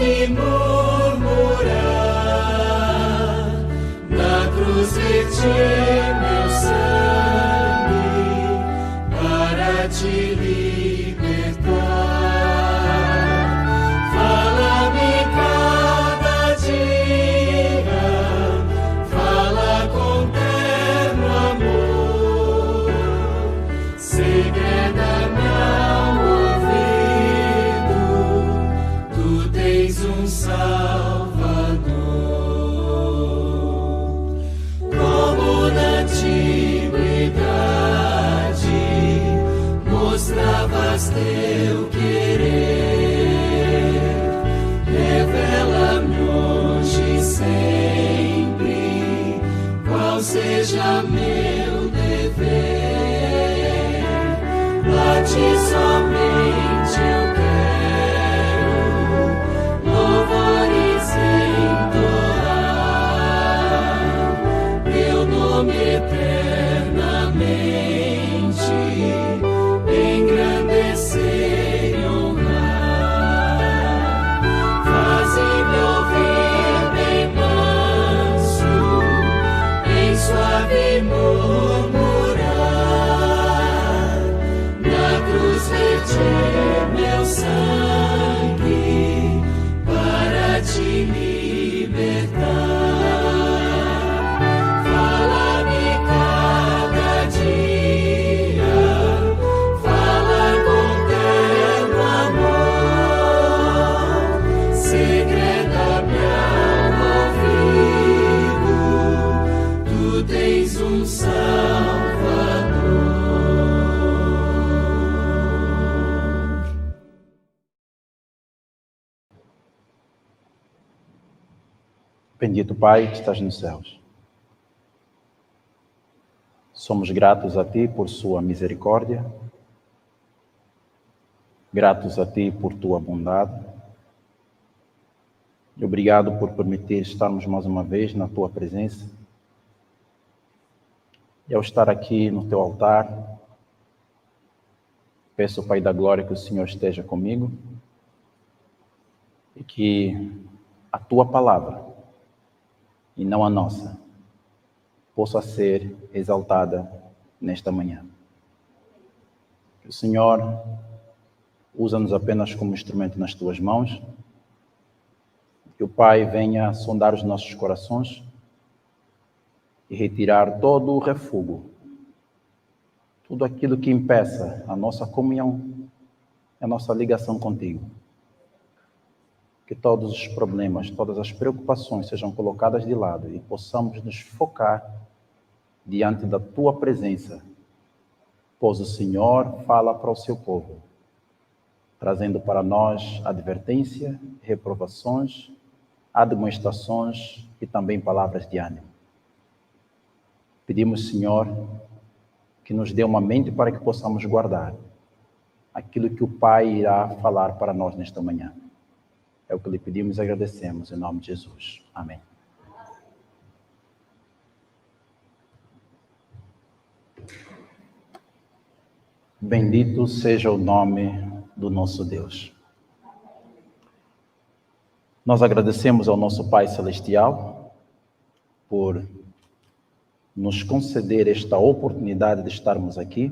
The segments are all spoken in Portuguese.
ouvi murmurar, na cruz verti meu sangue para te libertar. Fala-me cada dia, fala com terno amor, segreda-me ao ouvido, tu tens um Salvador. Como na antiguidade mostravas teu querer, revela-me hoje e sempre qual seja meu dever. A ti somente eu quero louvores entoar, teu nome eternamente engrandecer e honrar. Faze-me ouvir bem manso, em suave murmurar, na cruz verti meu sangue para te libertar. Fala-me cada dia, fala com terno amor, segreda-me ao ouvido, tu tens um Salvador. Bendito Pai que estás nos céus. Somos gratos a Ti por Sua misericórdia, gratos a Ti por Tua bondade, e obrigado por permitir estarmos mais uma vez na Tua presença. E ao estar aqui no Teu altar, peço ao Pai da Glória que o Senhor esteja comigo e que a Tua palavra, e não a nossa, possa ser exaltada nesta manhã. Que o Senhor usa-nos apenas como instrumento nas Tuas mãos, que o Pai venha sondar os nossos corações e retirar todo o refúgio, tudo aquilo que impeça a nossa comunhão, a nossa ligação contigo. Que todos os problemas, todas as preocupações sejam colocadas de lado e possamos nos focar diante da Tua presença, pois o Senhor fala para o seu povo, trazendo para nós advertência, reprovações, admoestações e também palavras de ânimo. Pedimos, Senhor, que nos dê uma mente para que possamos guardar aquilo que o Pai irá falar para nós nesta manhã. É o que lhe pedimos e agradecemos, em nome de Jesus. Amém. Bendito seja o nome do nosso Deus. Nós agradecemos ao nosso Pai Celestial por nos conceder esta oportunidade de estarmos aqui,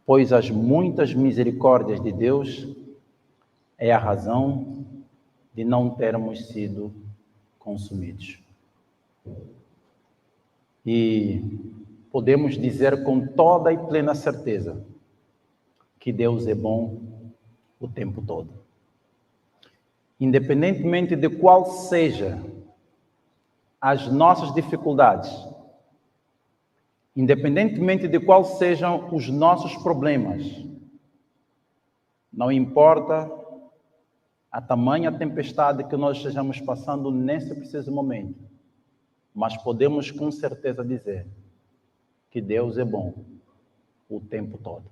pois as muitas misericórdias de Deus é a razão de não termos sido consumidos. E podemos dizer com toda e plena certeza que Deus é bom o tempo todo. Independentemente de qual seja as nossas dificuldades, independentemente de quais sejam os nossos problemas, não importa a tamanha tempestade que nós estejamos passando nesse preciso momento, mas podemos com certeza dizer que Deus é bom o tempo todo.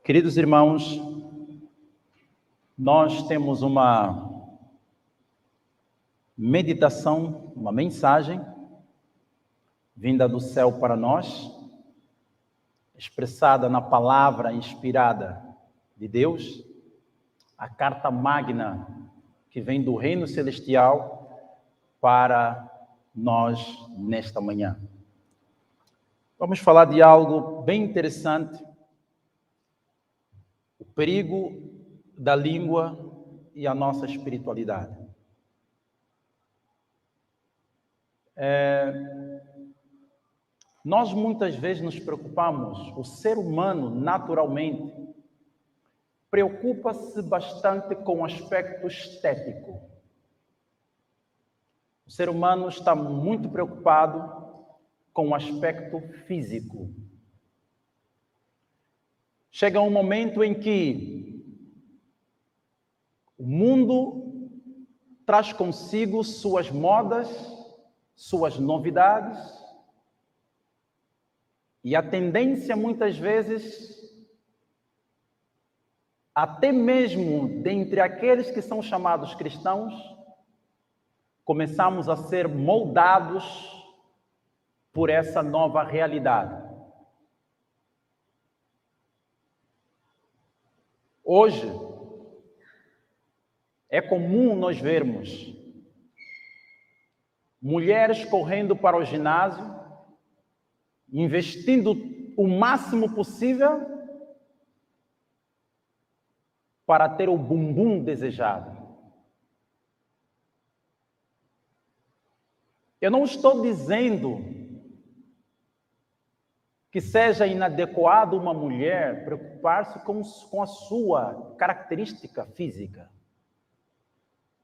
Queridos irmãos, nós temos uma meditação, uma mensagem vinda do céu para nós, expressada na palavra inspirada de Deus, a carta magna que vem do reino celestial para nós nesta manhã. Vamos falar de algo bem interessante, o perigo da língua e a nossa espiritualidade. Nós muitas vezes nos preocupamos, o ser humano naturalmente preocupa-se bastante com o aspecto estético. O ser humano está muito preocupado com o aspecto físico. Chega um momento em que o mundo traz consigo suas modas, suas novidades, e a tendência muitas vezes, até mesmo dentre aqueles que são chamados cristãos, começamos a ser moldados por essa nova realidade. Hoje, é comum nós vermos mulheres correndo para o ginásio, investindo o máximo possível para ter o bumbum desejado. Eu não estou dizendo que seja inadequado uma mulher preocupar-se com a sua característica física.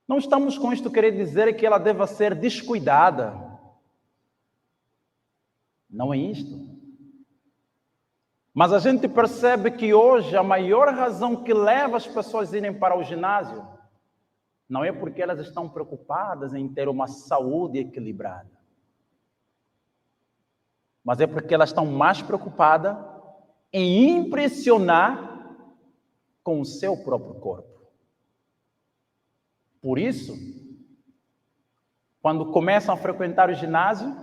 Não estamos com isto querer dizer que ela deva ser descuidada. Não é isto. Mas a gente percebe que hoje a maior razão que leva as pessoas a irem para o ginásio não é porque elas estão preocupadas em ter uma saúde equilibrada, mas é porque elas estão mais preocupadas em impressionar com o seu próprio corpo. Por isso, quando começam a frequentar o ginásio,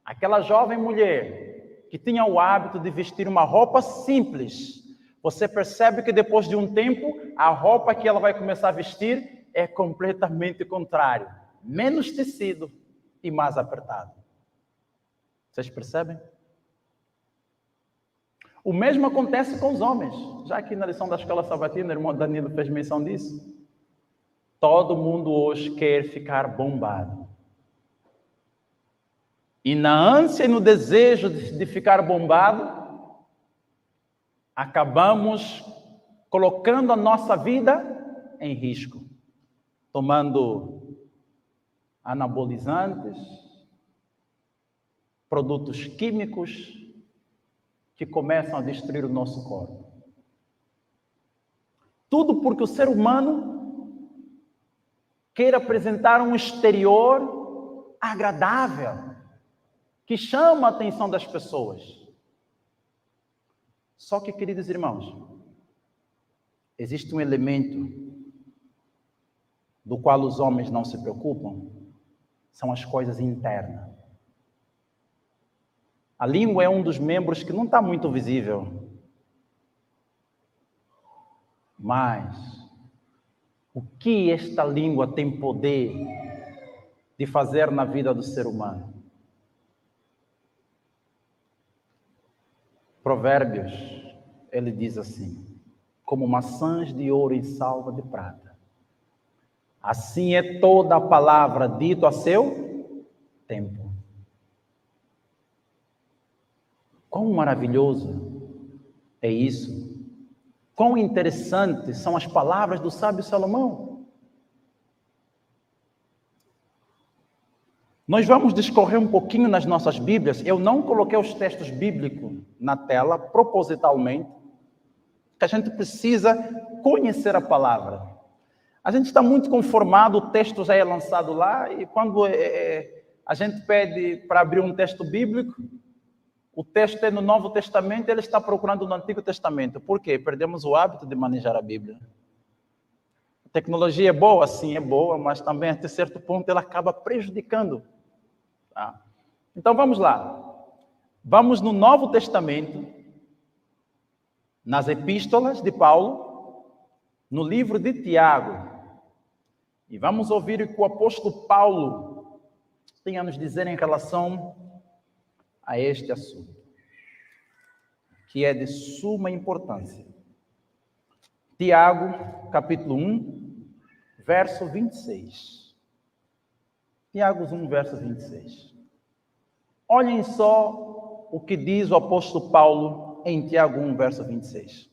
aquela jovem mulher que tinha o hábito de vestir uma roupa simples, você percebe que depois de um tempo, a roupa que ela vai começar a vestir é completamente contrário. Menos tecido e mais apertado. Vocês percebem? O mesmo acontece com os homens. Já aqui na lição da escola sabatina, o irmão Danilo fez menção disso. Todo mundo hoje quer ficar bombado. E na ânsia e no desejo de ficar bombado, acabamos colocando a nossa vida em risco, tomando anabolizantes, produtos químicos que começam a destruir o nosso corpo. Tudo porque o ser humano quer apresentar um exterior agradável, que chama a atenção das pessoas. Só que, queridos irmãos, existe um elemento do qual os homens não se preocupam, são as coisas internas. A língua é um dos membros que não está muito visível. Mas o que esta língua tem poder de fazer na vida do ser humano? Provérbios, ele diz assim: como maçãs de ouro em salva de prata, assim é toda a palavra dita a seu tempo. Quão maravilhoso é isso! Quão interessantes são as palavras do sábio Salomão! Nós vamos discorrer um pouquinho nas nossas Bíblias. Eu não coloquei os textos bíblicos na tela, propositalmente, que a gente precisa conhecer a palavra. A gente está muito conformado, o texto já é lançado lá, e quando a gente pede para abrir um texto bíblico, o texto é no Novo Testamento, ele está procurando no Antigo Testamento. Por quê? Perdemos o hábito de manejar a Bíblia. A tecnologia é boa, sim, é boa, mas também até certo ponto ela acaba prejudicando. Tá? Então vamos lá. Vamos no Novo Testamento, nas epístolas de Paulo, no livro de Tiago, e vamos ouvir o que o apóstolo Paulo tem a nos dizer em relação a este assunto, que é de suma importância. Tiago, capítulo 1, verso 26. Tiago 1, verso 26. Olhem só o que diz o apóstolo Paulo em Tiago 1, verso 26.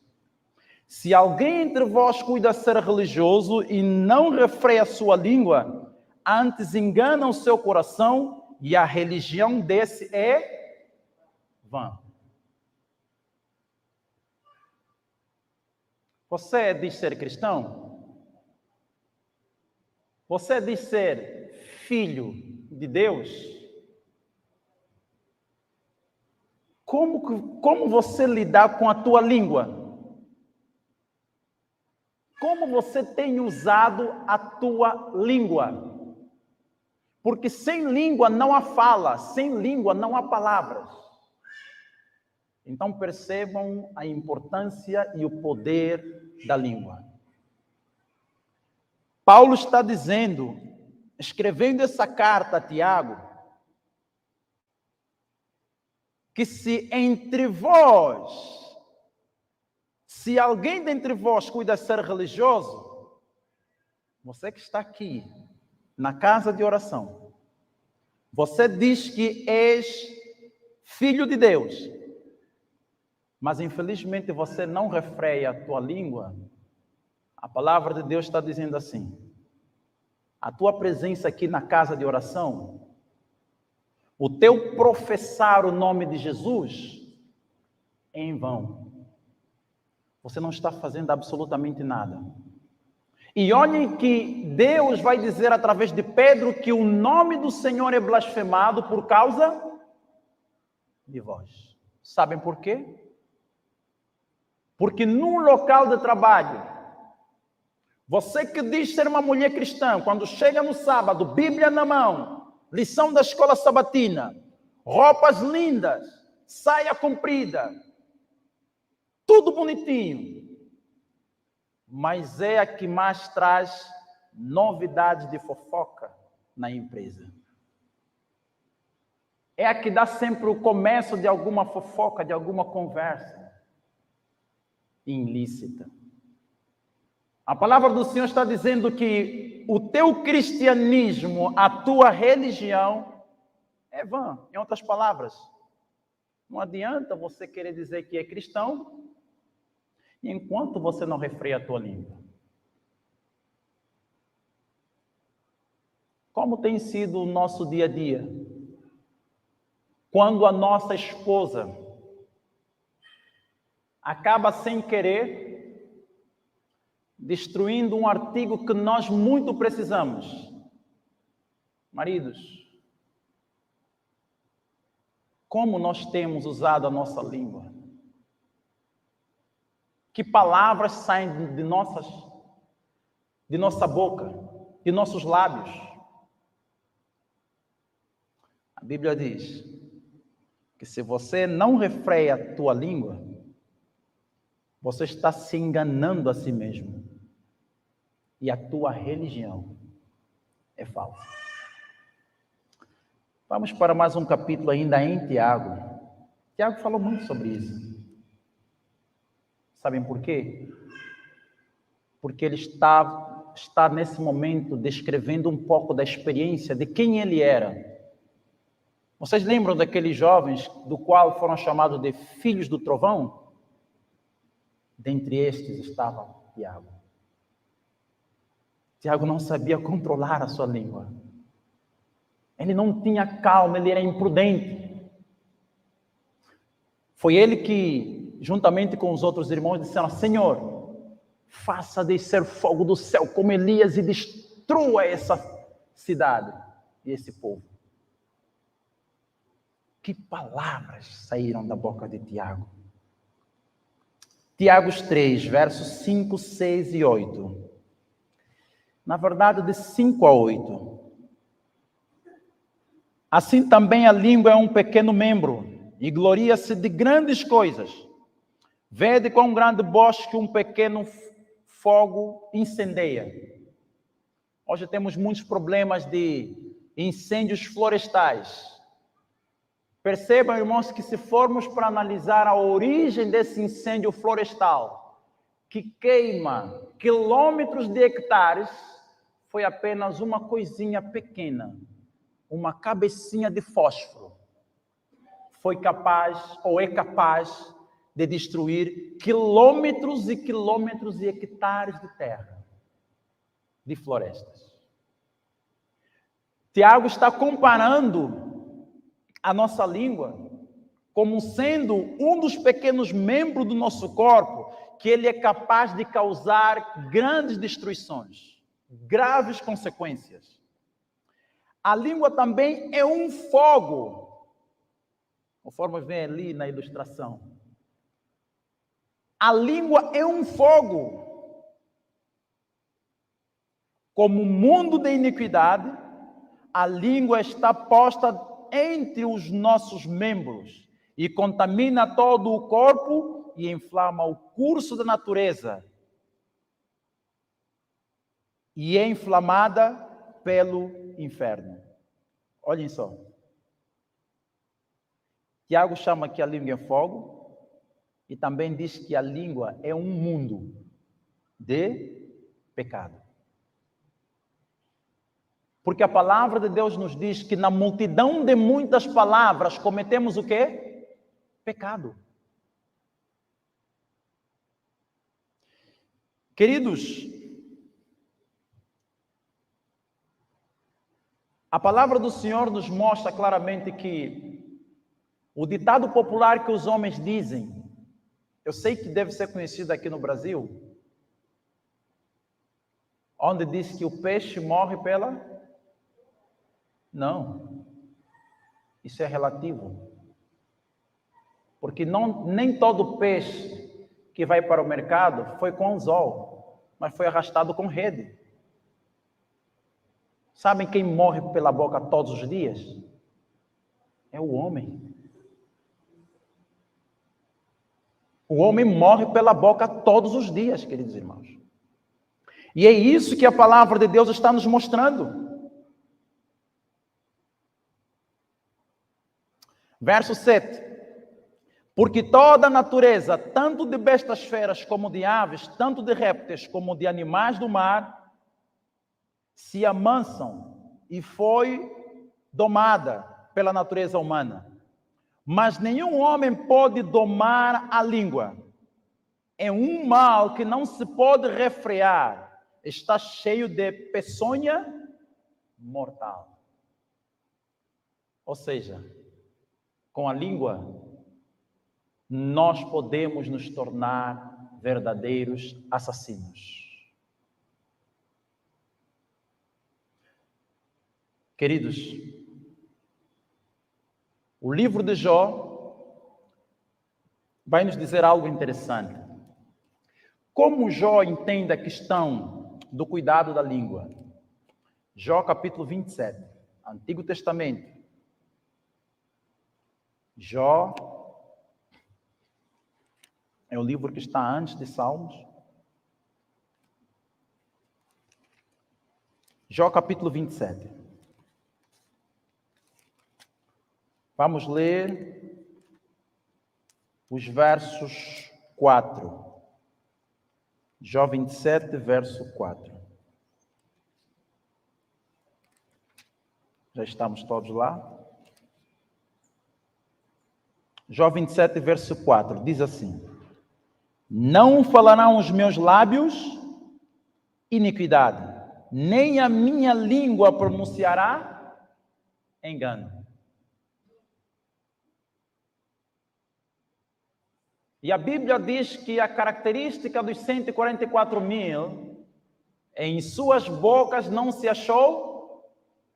Se alguém entre vós cuida ser religioso e não refreia a sua língua, antes engana o seu coração, e a religião desse é vã. Você diz ser cristão? Você diz ser filho de Deus? Como você lidar com a tua língua? Como você tem usado a tua língua? Porque sem língua não há fala, sem língua não há palavras. Então percebam a importância e o poder da língua. Paulo está dizendo, escrevendo essa carta a Tiago, que se alguém dentre vós cuida de ser religioso, você que está aqui, na casa de oração, você diz que és filho de Deus, mas infelizmente você não refreia a tua língua. A palavra de Deus está dizendo assim: a tua presença aqui na casa de oração, o teu professar o nome de Jesus, é em vão. Você não está fazendo absolutamente nada. E olhem que Deus vai dizer através de Pedro que o nome do Senhor é blasfemado por causa de vós. Sabem por quê? Porque num local de trabalho, você que diz ser uma mulher cristã, quando chega no sábado, Bíblia na mão, lição da escola sabatina, roupas lindas, saia comprida, tudo bonitinho, mas é a que mais traz novidades de fofoca na empresa. É a que dá sempre o começo de alguma fofoca, de alguma conversa ilícita. A palavra do Senhor está dizendo que o teu cristianismo, a tua religião, é vã. Em outras palavras, não adianta você querer dizer que é cristão enquanto você não refreia a tua língua. Como tem sido o nosso dia a dia? Quando a nossa esposa acaba sem querer destruindo um artigo que nós muito precisamos. Maridos, como nós temos usado a nossa língua? Que palavras saem de nossa boca, de nossos lábios? A Bíblia diz que se você não refreia a tua língua, você está se enganando a si mesmo. E a tua religião é falsa. Vamos para mais um capítulo ainda em Tiago. Tiago falou muito sobre isso. Sabem por quê? Porque ele está nesse momento descrevendo um pouco da experiência de quem ele era. Vocês lembram daqueles jovens do qual foram chamados de filhos do trovão? Dentre estes estava Tiago. Tiago não sabia controlar a sua língua. Ele não tinha calma, ele era imprudente. Foi ele que, juntamente com os outros irmãos, disseram: Senhor, faça descer fogo do céu como Elias e destrua essa cidade e esse povo. Que palavras saíram da boca de Tiago. Tiago 3, versos 5, 6 e 8. Na verdade, de 5 a 8. Assim também a língua é um pequeno membro, e gloria-se de grandes coisas. Vede quão grande bosque um pequeno fogo incendeia. Hoje temos muitos problemas de incêndios florestais. Percebam, irmãos, que se formos para analisar a origem desse incêndio florestal, que queima quilômetros de hectares, foi apenas uma coisinha pequena, uma cabecinha de fósforo. Foi capaz, ou é capaz, de destruir quilômetros e quilômetros e hectares de terra, de florestas. Tiago está comparando a nossa língua como sendo um dos pequenos membros do nosso corpo, que ele é capaz de causar grandes destruições, graves consequências. A língua também é um fogo, conforme vem ali na ilustração. A língua é um fogo. Como mundo de iniquidade, a língua está posta entre os nossos membros e contamina todo o corpo e inflama o curso da natureza. E é inflamada pelo inferno. Olhem só. Tiago chama que a língua é fogo e também diz que a língua é um mundo de pecado. Porque a palavra de Deus nos diz que na multidão de muitas palavras cometemos o quê? Pecado. Queridos, a palavra do Senhor nos mostra claramente que o ditado popular que os homens dizem, eu sei que deve ser conhecido aqui no Brasil, onde diz que o peixe morre pela... Não, isso é relativo, porque nem todo peixe que vai para o mercado foi com anzol, mas foi arrastado com rede. Sabem quem morre pela boca todos os dias? É o homem. O homem morre pela boca todos os dias, queridos irmãos. E é isso que a palavra de Deus está nos mostrando. Verso 7. Porque toda a natureza, tanto de bestas feras como de aves, tanto de répteis como de animais do mar, se amansam e foi domada pela natureza humana. Mas nenhum homem pode domar a língua. É um mal que não se pode refrear. Está cheio de peçonha mortal. Ou seja, com a língua, nós podemos nos tornar verdadeiros assassinos. Queridos, o livro de Jó vai nos dizer algo interessante. Como Jó entende a questão do cuidado da língua? Jó capítulo 27, Antigo Testamento. Jó é o livro que está antes de Salmos. Jó capítulo 27. Vamos ler os versos 4. Jó 27, verso 4. Já estamos todos lá? Jó 27, verso 4, diz assim: não falarão os meus lábios iniquidade, nem a minha língua pronunciará engano. E a Bíblia diz que a característica dos 144.000, em suas bocas não se achou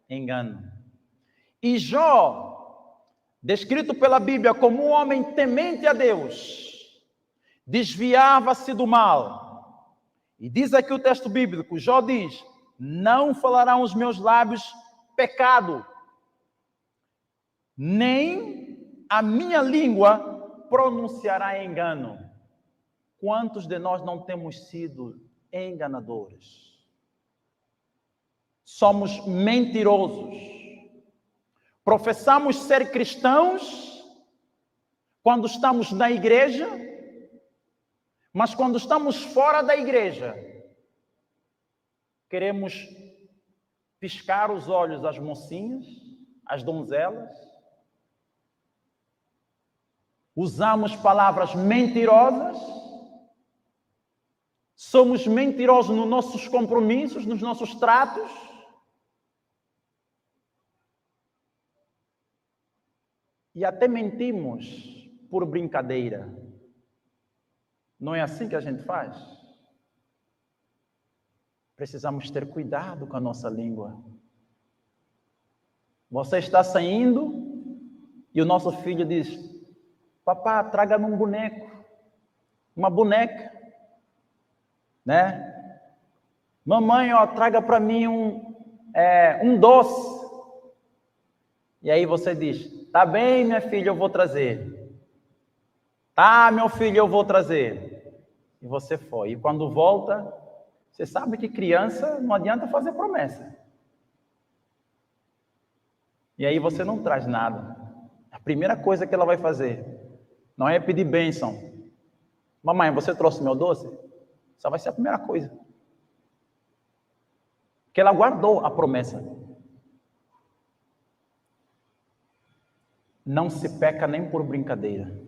engano. E Jó, descrito pela Bíblia como um homem temente a Deus, desviava-se do mal. E diz aqui o texto bíblico, Jó diz: não falarão os meus lábios pecado, nem a minha língua pronunciará engano. Quantos de nós não temos sido enganadores. Somos mentirosos. Professamos ser cristãos quando estamos na igreja, mas quando estamos fora da igreja, queremos piscar os olhos às mocinhas, às donzelas. Usamos palavras mentirosas. Somos mentirosos nos nossos compromissos, nos nossos tratos. E até mentimos por brincadeira. Não é assim que a gente faz? Precisamos ter cuidado com a nossa língua. Você está saindo e o nosso filho diz: papá, traga-me um boneco, uma boneca, né? Mamãe, ó, traga para mim um doce. E aí você diz: tá bem, minha filha, eu vou trazer. Tá, meu filho, eu vou trazer. E você foi. E quando volta, você sabe que criança não adianta fazer promessa. E aí você não traz nada. A primeira coisa que ela vai fazer não é pedir bênção. Mamãe, você trouxe meu doce? Essa vai ser a primeira coisa. Porque ela guardou a promessa. Não se peca nem por brincadeira.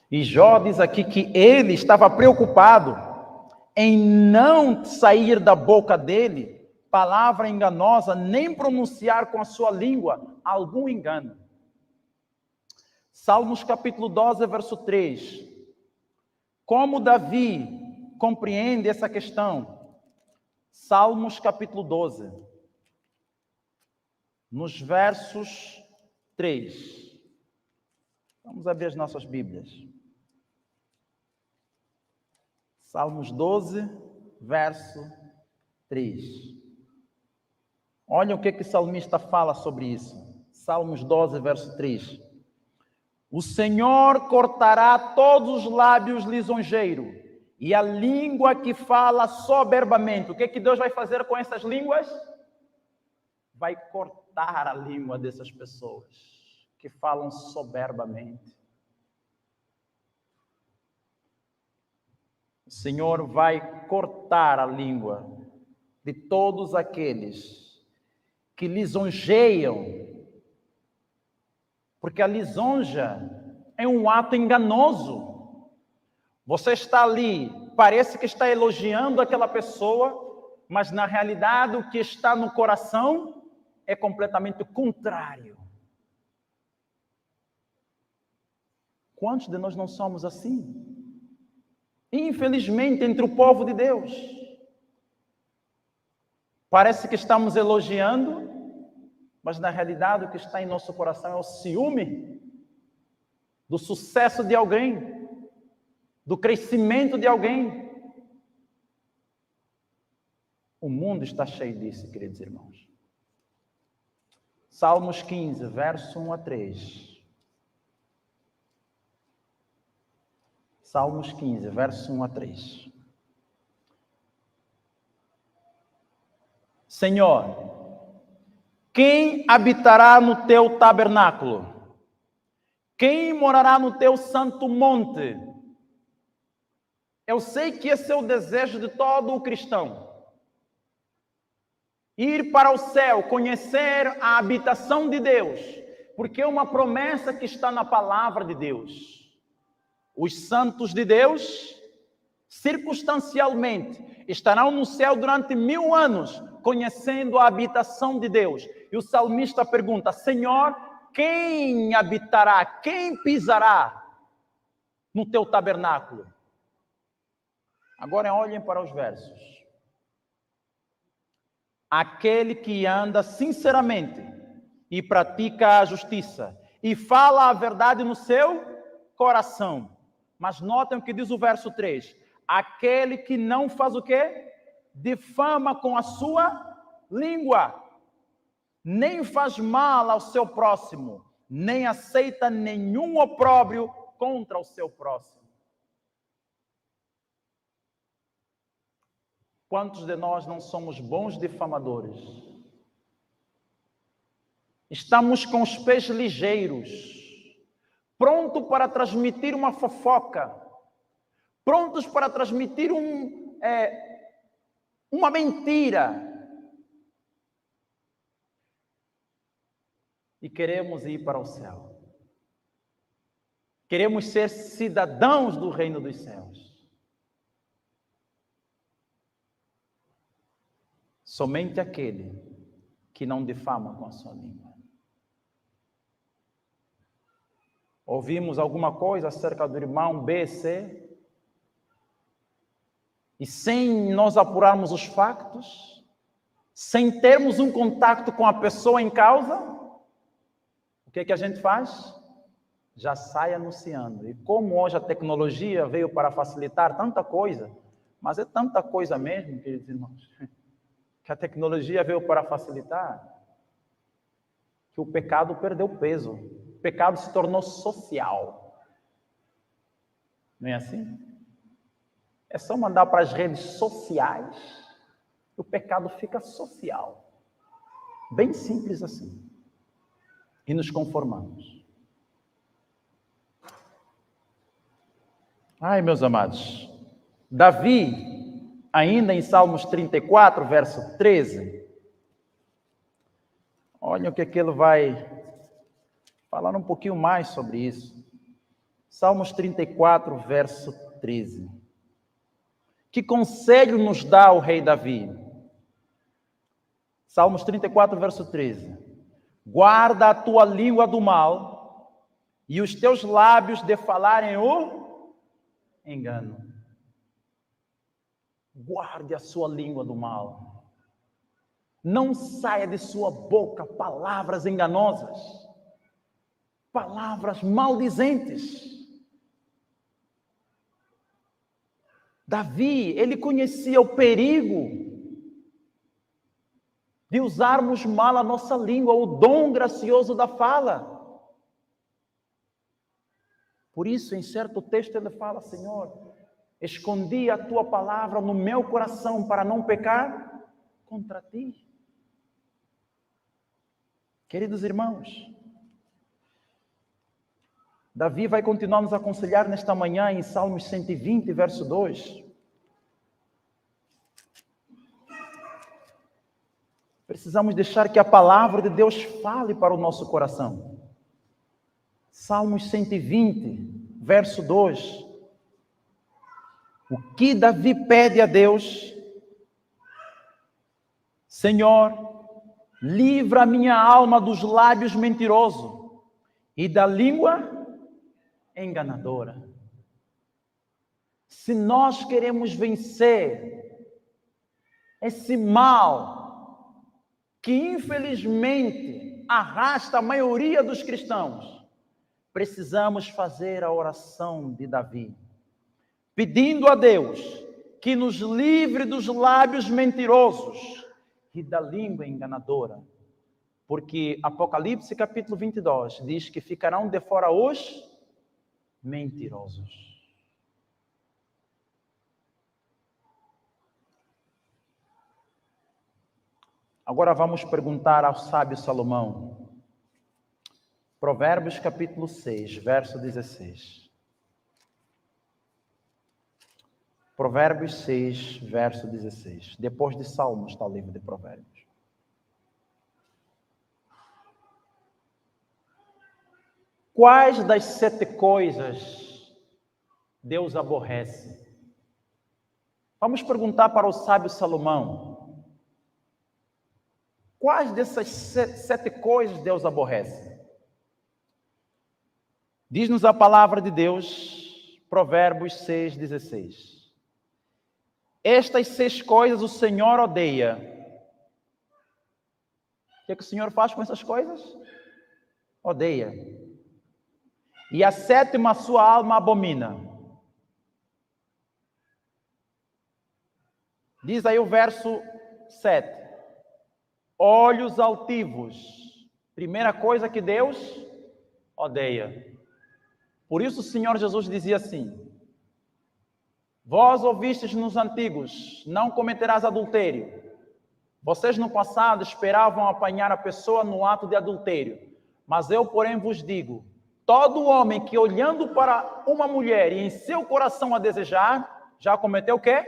E Jó diz aqui que ele estava preocupado em não sair da boca dele palavra enganosa, nem pronunciar com a sua língua algum engano. Salmos capítulo 12, verso 3. Como Davi compreende essa questão? Salmos capítulo 12, nos versos 3. Vamos abrir as nossas Bíblias. Salmos 12, verso 3. Olha o que o salmista fala sobre isso. Salmos 12, verso 3. O Senhor cortará todos os lábios lisonjeiros e a língua que fala soberbamente. O que Deus vai fazer com essas línguas? Vai cortar a língua dessas pessoas que falam soberbamente. O Senhor vai cortar a língua de todos aqueles que lisonjeiam, porque a lisonja é um ato enganoso. Você está ali, parece que está elogiando aquela pessoa, mas na realidade o que está no coração é completamente o contrário. Quantos de nós não somos assim? Infelizmente, entre o povo de Deus. Parece que estamos elogiando, mas na realidade o que está em nosso coração é o ciúme do sucesso de alguém, do crescimento de alguém. O mundo está cheio disso, queridos irmãos. Salmos 15, verso 1 a 3. Salmos 15, verso 1 a 3. Senhor, quem habitará no teu tabernáculo? Quem morará no teu santo monte? Eu sei que esse é o desejo de todo o cristão. Ir para o céu, conhecer a habitação de Deus, porque é uma promessa que está na palavra de Deus. Os santos de Deus, circunstancialmente, estarão no céu durante 1000 anos, conhecendo a habitação de Deus. E o salmista pergunta: Senhor, quem habitará, quem pisará no teu tabernáculo? Agora olhem para os versos. Aquele que anda sinceramente e pratica a justiça e fala a verdade no seu coração. Mas notem o que diz o verso 3. Aquele que não faz o quê? Difama com a sua língua, nem faz mal ao seu próximo, nem aceita nenhum opróbrio contra o seu próximo. Quantos de nós não somos bons difamadores? Estamos com os pés ligeiros, pronto para transmitir uma fofoca, prontos para transmitir uma mentira. E queremos ir para o céu. Queremos ser cidadãos do reino dos céus. Somente aquele que não difama com a sua língua. Ouvimos alguma coisa acerca do irmão B, C, e sem nós apurarmos os factos, sem termos um contato com a pessoa em causa, o que é que a gente faz? Já sai anunciando. E como hoje a tecnologia veio para facilitar tanta coisa, mas é tanta coisa mesmo, queridos irmãos, que a tecnologia veio para facilitar, que o pecado perdeu peso. O pecado se tornou social. Não é assim? É só mandar para as redes sociais, o pecado fica social. Bem simples assim. E nos conformamos. Ai, meus amados, Davi, ainda em Salmos 34, verso 13, olha o que ele vai falar um pouquinho mais sobre isso. Salmos 34, verso 13. Que conselho nos dá o rei Davi? Salmos 34, verso 13. Guarda a tua língua do mal e os teus lábios de falarem o engano. Guarde a sua língua do mal. Não saia de sua boca palavras enganosas, palavras maldizentes. Davi, ele conhecia o perigo de usarmos mal a nossa língua, o dom gracioso da fala. Por isso, em certo texto, ele fala: Senhor, escondi a tua palavra no meu coração para não pecar contra ti. Queridos irmãos, Davi vai continuar nos aconselhar nesta manhã em Salmos 120, verso 2. Precisamos deixar que a palavra de Deus fale para o nosso coração. Salmos 120, verso 2. O que Davi pede a Deus? Senhor, livra a minha alma dos lábios mentirosos e da língua enganadora. Se nós queremos vencer esse mal que infelizmente arrasta a maioria dos cristãos, precisamos fazer a oração de Davi, pedindo a Deus que nos livre dos lábios mentirosos e da língua enganadora, porque Apocalipse capítulo 22 diz que ficarão de fora os mentirosos. Agora vamos perguntar ao sábio Salomão. Provérbios capítulo 6, verso 16. Provérbios 6, verso 16. Depois de Salmos está o livro de Provérbios. Quais das 7 coisas Deus aborrece? Vamos perguntar para o sábio Salomão. Quais dessas 7 coisas Deus aborrece? Diz-nos a palavra de Deus, Provérbios 6, 16. Estas 6 coisas o Senhor odeia. O que é que o Senhor faz com essas coisas? Odeia. E a 7ª sua alma abomina. Diz aí o verso 7. Olhos altivos. Primeira coisa que Deus odeia. Por isso o Senhor Jesus dizia assim: Vós ouvistes nos antigos, não cometerás adultério. Vocês no passado esperavam apanhar a pessoa no ato de adultério. Mas eu, porém, vos digo, todo homem que olhando para uma mulher e em seu coração a desejar, já cometeu o quê?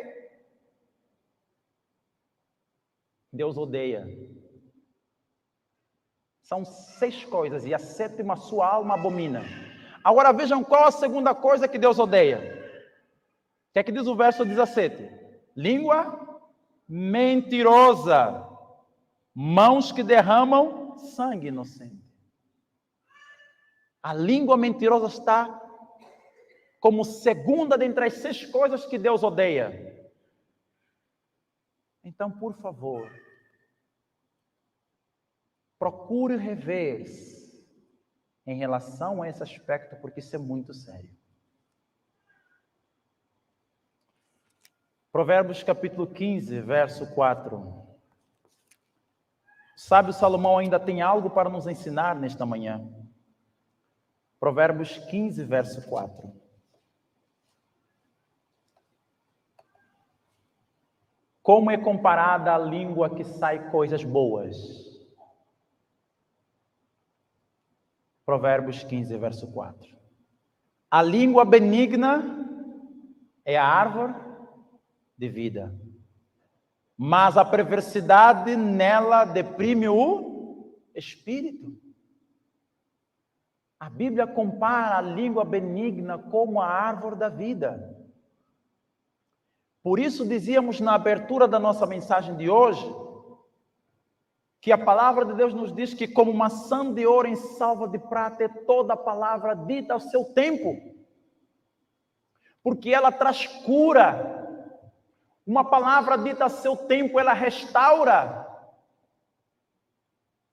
Deus odeia. São 6 coisas e a 7ª sua alma abomina. Agora vejam qual a segunda coisa que Deus odeia. O que é que diz o verso 17? Língua mentirosa, mãos que derramam sangue inocente. A língua mentirosa está como segunda dentre as 6 coisas que Deus odeia. Então, por favor, procure rever-se em relação a esse aspecto, porque isso é muito sério. Provérbios capítulo 15, verso 4. O sábio Salomão ainda tem algo para nos ensinar nesta manhã. Provérbios 15, verso 4. Como é comparada a língua que sai coisas boas? Provérbios 15, verso 4. A língua benigna é a árvore de vida, mas a perversidade nela deprime o espírito. A Bíblia compara a língua benigna como a árvore da vida. Por isso dizíamos na abertura da nossa mensagem de hoje, que a palavra de Deus nos diz que como maçã de ouro em salva de prata é toda a palavra dita ao seu tempo, porque ela traz cura. Uma palavra dita a seu tempo, ela restaura.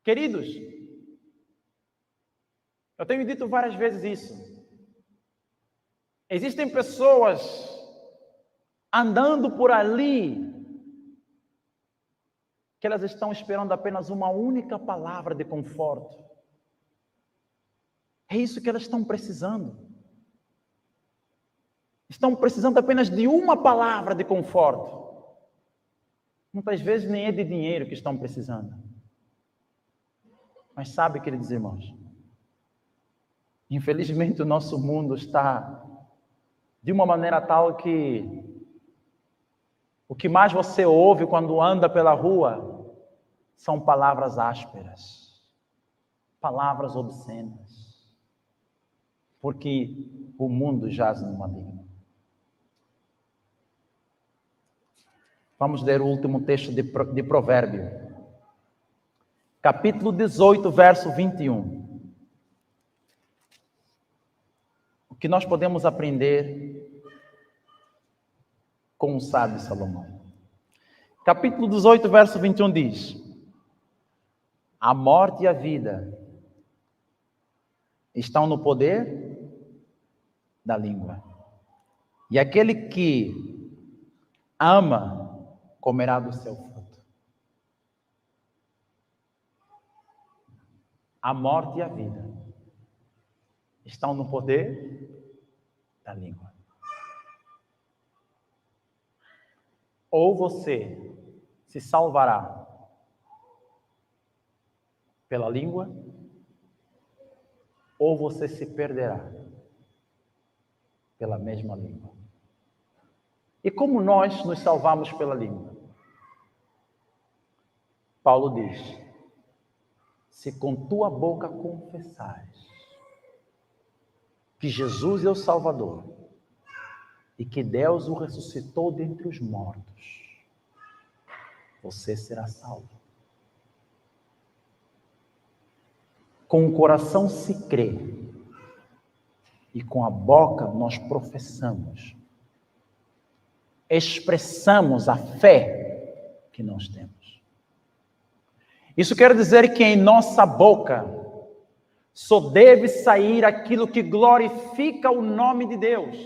Queridos, eu tenho dito várias vezes isso. Existem pessoas andando por ali que elas estão esperando apenas uma única palavra de conforto. É isso que elas estão precisando. Estão precisando apenas de uma palavra de conforto. Muitas vezes nem é de dinheiro que estão precisando. Mas sabe, queridos irmãos, infelizmente o nosso mundo está de uma maneira tal que o que mais você ouve quando anda pela rua são palavras ásperas, palavras obscenas, porque o mundo jaz no maligno. Vamos ler o último texto de Provérbio. Capítulo 18, verso 21. O que nós podemos aprender com o sábio Salomão. Capítulo 18, verso 21 diz: a morte e a vida estão no poder da língua. E aquele que ama comerá do seu fruto. A morte e a vida estão no poder da língua. Ou você se salvará pela língua, ou você se perderá pela mesma língua. E como nós nos salvamos pela língua? Paulo diz: se com tua boca confessares que Jesus é o Salvador e que Deus o ressuscitou dentre os mortos, você será salvo. Com o coração se crê e com a boca nós professamos, expressamos a fé que nós temos. Isso quer dizer que em nossa boca só deve sair aquilo que glorifica o nome de Deus,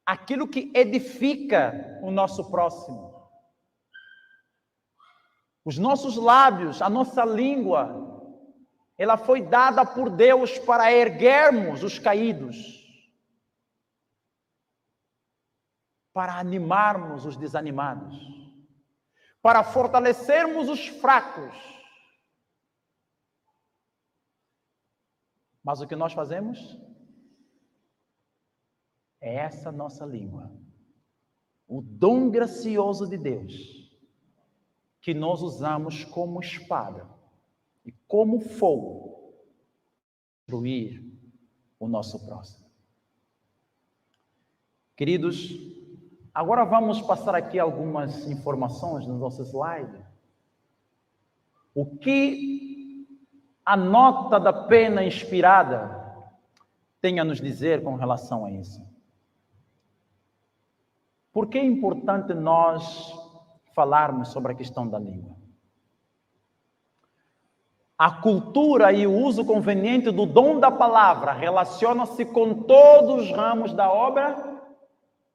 aquilo que edifica o nosso próximo. Os nossos lábios, a nossa língua, ela foi dada por Deus para erguermos os caídos. para animarmos os desanimados, para fortalecermos os fracos. Mas o que nós fazemos? É essa nossa língua, o dom gracioso de Deus, que nós usamos como espada e como fogo para destruir o nosso próximo. Queridos, agora vamos passar aqui algumas informações no nosso slide. O que a nota da pena inspirada tem a nos dizer com relação a isso? Por que é importante nós falarmos sobre a questão da língua? A cultura e o uso conveniente do dom da palavra relaciona-se com todos os ramos da obra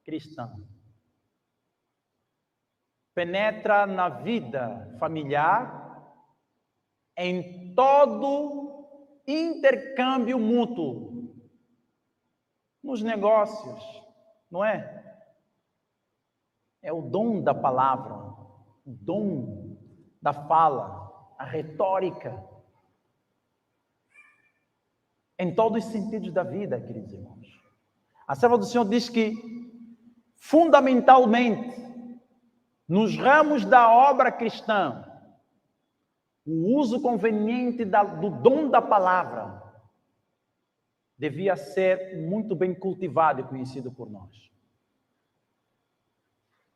cristã. Penetra na vida familiar, em todo intercâmbio mútuo, nos negócios, não é? É o dom da palavra, o dom da fala, a retórica. Em todos os sentidos da vida, queridos irmãos. A serva do Senhor diz que, fundamentalmente, nos ramos da obra cristã, o uso conveniente do dom da palavra devia ser muito bem cultivado e conhecido por nós.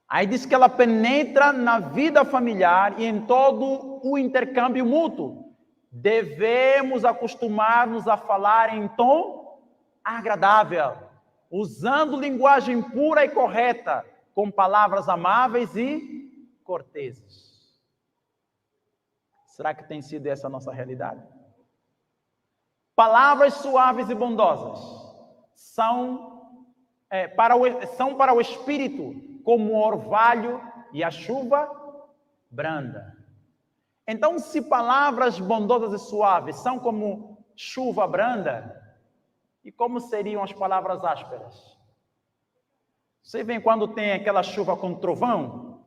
Aí diz que ela penetra na vida familiar e em todo o intercâmbio mútuo. Devemos acostumar-nos a falar em tom agradável, usando linguagem pura e correta, com palavras amáveis e corteses. Será que tem sido essa a nossa realidade? Palavras suaves e bondosas são para o espírito, como o orvalho e a chuva branda. Então, se palavras bondosas e suaves são como chuva branda, e como seriam as palavras ásperas? Você vê quando tem aquela chuva com trovão,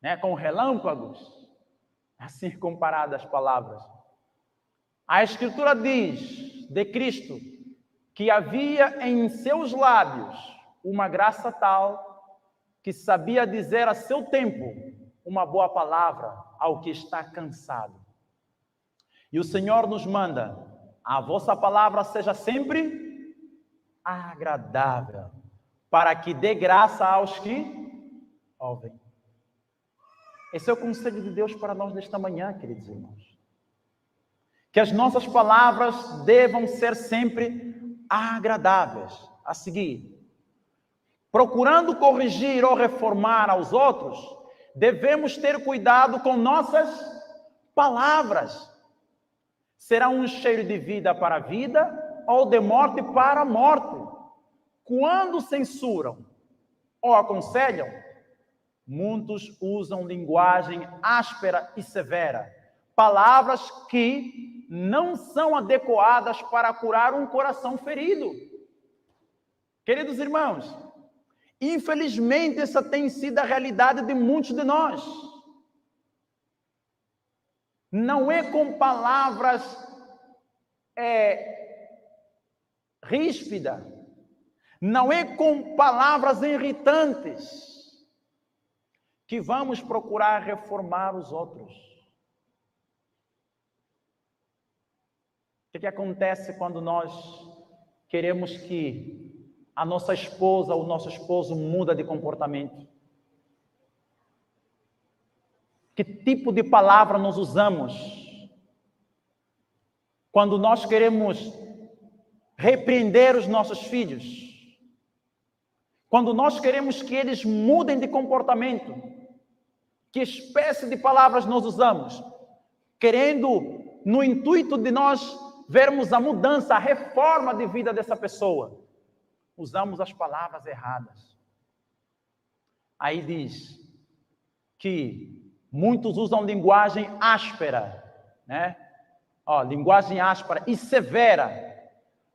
né, com relâmpagos, assim comparadas as palavras. A Escritura diz de Cristo que havia em seus lábios uma graça tal que sabia dizer a seu tempo uma boa palavra ao que está cansado. E o Senhor nos manda: a vossa palavra seja sempre agradável, para que dê graça aos que ouvem. Esse é o conselho de Deus para nós nesta manhã, queridos irmãos. Que as nossas palavras devam ser sempre agradáveis. A seguir, procurando corrigir ou reformar aos outros, devemos ter cuidado com nossas palavras. Será um cheiro de vida para a vida ou de morte para a morte. Quando censuram ou aconselham, muitos usam linguagem áspera e severa, palavras que não são adequadas para curar um coração ferido. Queridos irmãos, infelizmente essa tem sido a realidade de muitos de nós. Não é com palavras ríspidas, não é com palavras irritantes que vamos procurar reformar os outros. O que acontece quando nós queremos que a nossa esposa ou o nosso esposo muda de comportamento? Que tipo de palavra nós usamos quando nós queremos repreender os nossos filhos? Quando nós queremos que eles mudem de comportamento? Que espécie de palavras nós usamos? Querendo, no intuito de nós vermos a mudança, a reforma de vida dessa pessoa, usamos as palavras erradas. Aí diz que muitos usam linguagem áspera, né? Linguagem áspera e severa,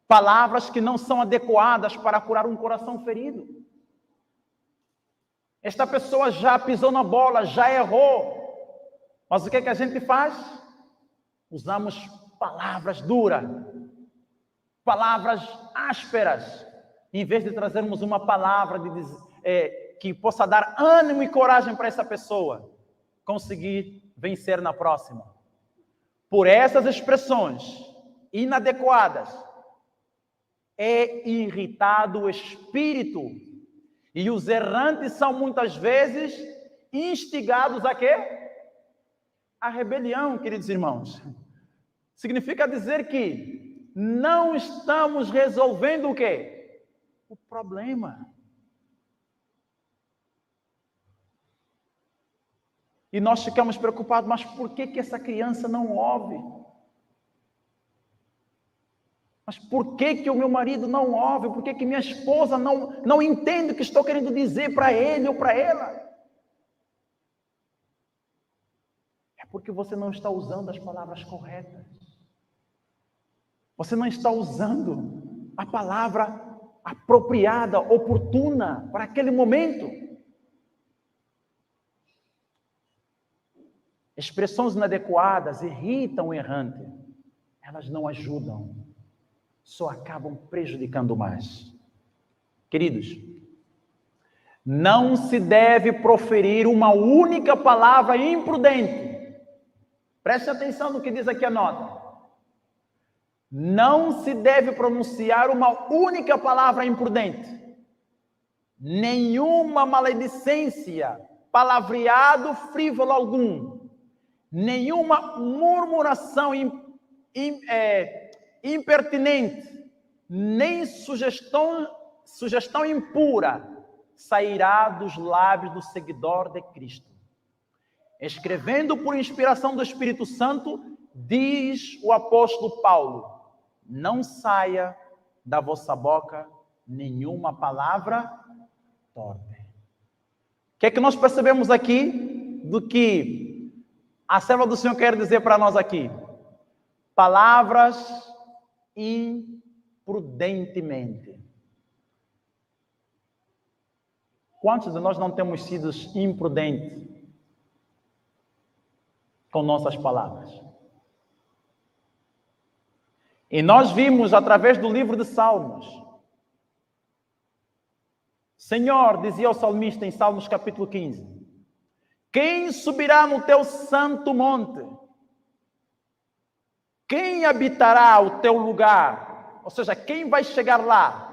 palavras que não são adequadas para curar um coração ferido. Esta pessoa já pisou na bola, já errou. Mas o que é que a gente faz? Usamos palavras duras, palavras ásperas, em vez de trazermos uma palavra que possa dar ânimo e coragem para essa pessoa conseguir vencer na próxima. Por essas expressões inadequadas, é irritado o espírito. E os errantes são muitas vezes instigados a quê? A rebelião, queridos irmãos. Significa dizer que não estamos resolvendo o quê? O problema. E nós ficamos preocupados, mas por que essa criança não ouve? Mas por que o meu marido não ouve? Por que minha esposa não entende o que estou querendo dizer para ele ou para ela? É porque você não está usando as palavras corretas. Você não está usando a palavra apropriada, oportuna para aquele momento. Expressões inadequadas irritam o errante. Elas não ajudam. Só acabam prejudicando mais. Queridos, não se deve proferir uma única palavra imprudente. Preste atenção no que diz aqui a nota. Não se deve pronunciar uma única palavra imprudente. Nenhuma maledicência, palavreado frívolo algum. Nenhuma murmuração impertinente, nem sugestão impura sairá dos lábios do seguidor de Cristo. Escrevendo por inspiração do Espírito Santo, diz o apóstolo Paulo: não saia da vossa boca nenhuma palavra torpe. O que é que nós percebemos aqui do que a serva do Senhor quer dizer para nós aqui? Palavras imprudentemente. Quantos de nós não temos sido imprudentes com nossas palavras? E nós vimos através do livro de Salmos. Senhor, dizia o salmista em Salmos capítulo 15, quem subirá no teu santo monte? Quem habitará o teu lugar? Ou seja, quem vai chegar lá?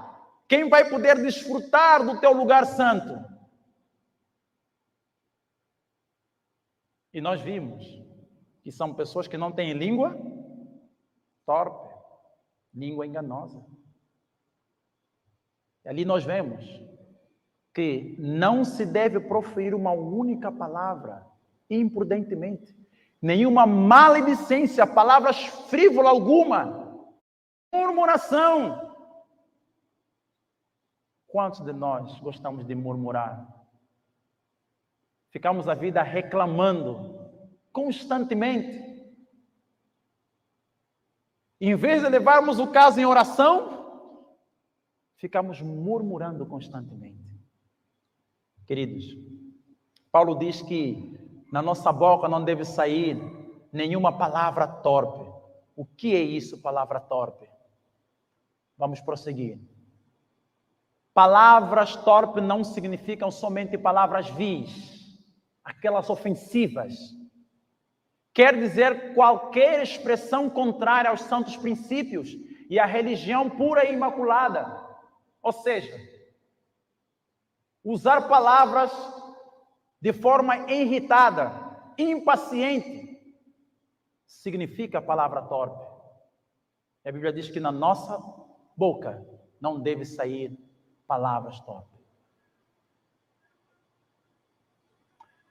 Quem vai poder desfrutar do teu lugar santo? E nós vimos que são pessoas que não têm língua torpe, língua enganosa. E ali nós vemos que não se deve proferir uma única palavra imprudentemente. Nenhuma maledicência, palavras frívolas alguma, murmuração. Quantos de nós gostamos de murmurar? Ficamos a vida reclamando constantemente. Em vez de levarmos o caso em oração, ficamos murmurando constantemente. Queridos, Paulo diz que na nossa boca não deve sair nenhuma palavra torpe. O que é isso, palavra torpe? Vamos prosseguir. Palavras torpes não significam somente palavras vis, aquelas ofensivas. Quer dizer qualquer expressão contrária aos santos princípios e à religião pura e imaculada. Ou seja, usar palavras de forma irritada, impaciente, significa a palavra torpe. A Bíblia diz que na nossa boca não deve sair palavras torpes.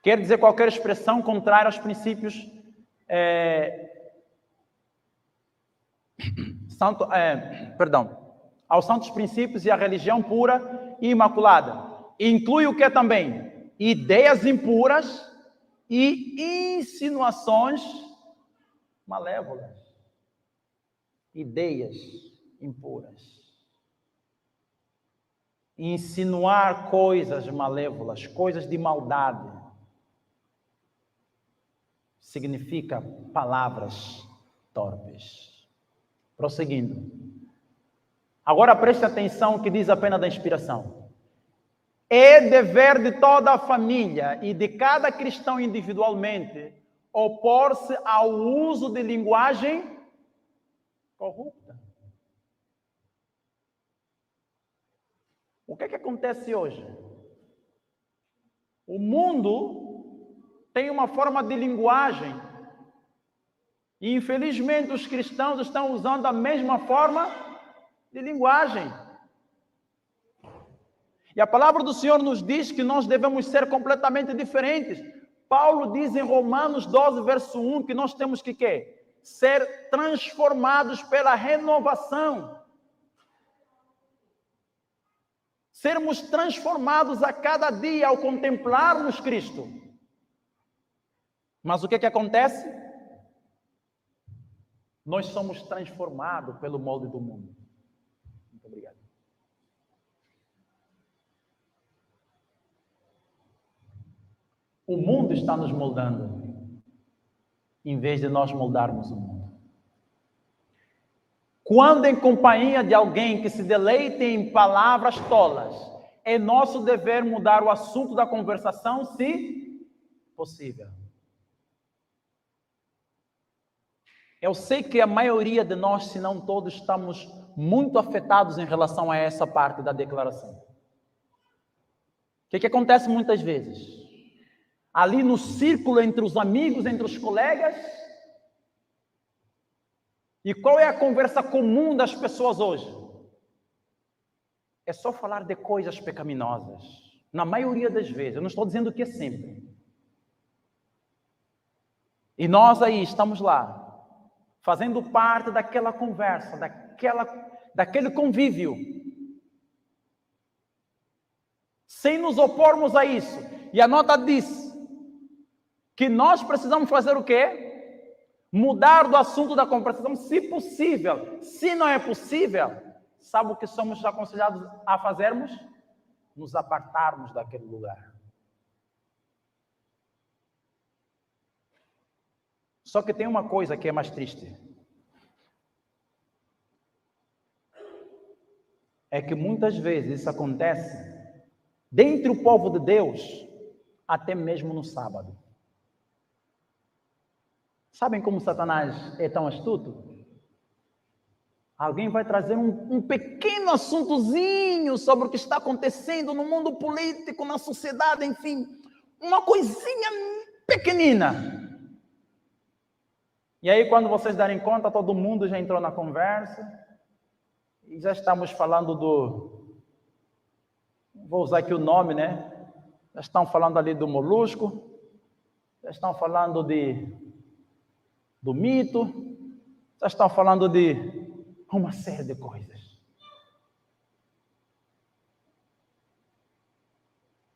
Quer dizer qualquer expressão contrária aos princípios aos santos princípios e à religião pura e imaculada. Inclui o que também? Ideias impuras e insinuações malévolas. Ideias impuras. insinuar coisas malévolas, coisas de maldade, significa palavras torpes. Prosseguindo. Agora preste atenção o que diz a pena da inspiração. É dever de toda a família e de cada cristão individualmente opor-se ao uso de linguagem corrupta. O que acontece hoje? O mundo tem uma forma de linguagem e, infelizmente, os cristãos estão usando a mesma forma de linguagem. E a palavra do Senhor nos diz que nós devemos ser completamente diferentes. Paulo diz em Romanos 12, verso 1, que nós temos que quê? Ser transformados pela renovação. Sermos transformados a cada dia ao contemplarmos Cristo. Mas o que acontece? Nós somos transformados pelo molde do mundo. Muito obrigado. O mundo está nos moldando, em vez de nós moldarmos o mundo. Quando em companhia de alguém que se deleite em palavras tolas, é nosso dever mudar o assunto da conversação, se possível. Eu sei que a maioria de nós, se não todos, estamos muito afetados em relação a essa parte da declaração. O que acontece muitas vezes? Ali no círculo entre os amigos, entre os colegas. E qual é a conversa comum das pessoas hoje? É só falar de coisas pecaminosas. Na maioria das vezes. Eu não estou dizendo que é sempre. E nós aí estamos lá, fazendo parte daquela conversa, daquele convívio. Sem nos opormos a isso. E a nota diz que nós precisamos fazer o quê? Mudar do assunto da conversação, se possível. Se não é possível, sabe o que somos aconselhados a fazermos? Nos apartarmos daquele lugar. Só que tem uma coisa que é mais triste. É que muitas vezes isso acontece dentre o povo de Deus, até mesmo no sábado. Sabem como Satanás é tão astuto? Alguém vai trazer um pequeno assuntozinho sobre o que está acontecendo no mundo político, na sociedade, enfim. Uma coisinha pequenina. E aí, quando vocês darem conta, todo mundo já entrou na conversa. E já estamos falando vou usar aqui o nome, né? Já estão falando ali do molusco. Já estão falando do mito. Já estão falando de uma série de coisas.